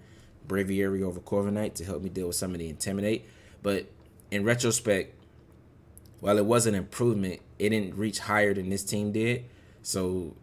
Braviary over Corviknight to help me deal with some of the Intimidate. But in retrospect, while it was an improvement, it didn't reach higher than this team did. So,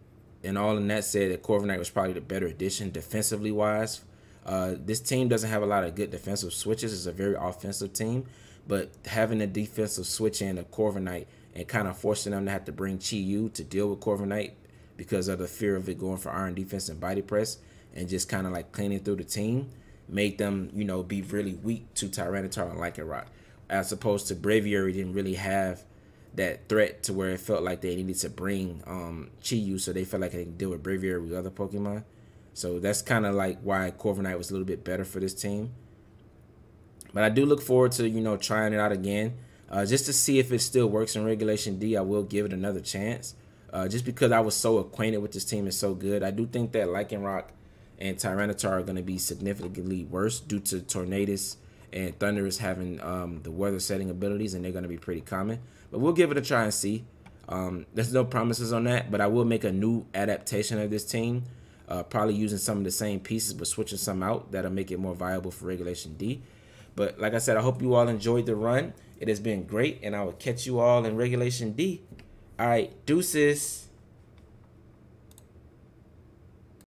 and all in that said, that Corviknight was probably the better addition defensively wise. This team doesn't have a lot of good defensive switches. It's a very offensive team, but having a defensive switch in of Corviknight and kind of forcing them to have to bring Chi-Yu to deal with Corviknight because of the fear of it going for iron defense and body press, and just kind of like cleaning through the team, made them, you know, be really weak to Tyranitar and Lycanroc, as opposed to Braviary didn't really have that threat to where it felt like they needed to bring Chi-Yu, so they felt like they could deal with Braviary with other Pokemon. So that's kind of like why Corviknight was a little bit better for this team. But I do look forward to, you know, trying it out again, just to see if it still works in Regulation D. I will give it another chance, just because I was so acquainted with this team and so good. I do think that Lycanroc and Tyranitar are going to be significantly worse due to Tornadus and Thundurus having the weather setting abilities, and they're going to be pretty common. But we'll give it a try and see. There's no promises on that, but I will make a new adaptation of this team, probably using some of the same pieces but switching some out that'll make it more viable for Regulation D. But like I said, I hope you all enjoyed the run. It has been great, and I will catch you all in Regulation D. All right, deuces.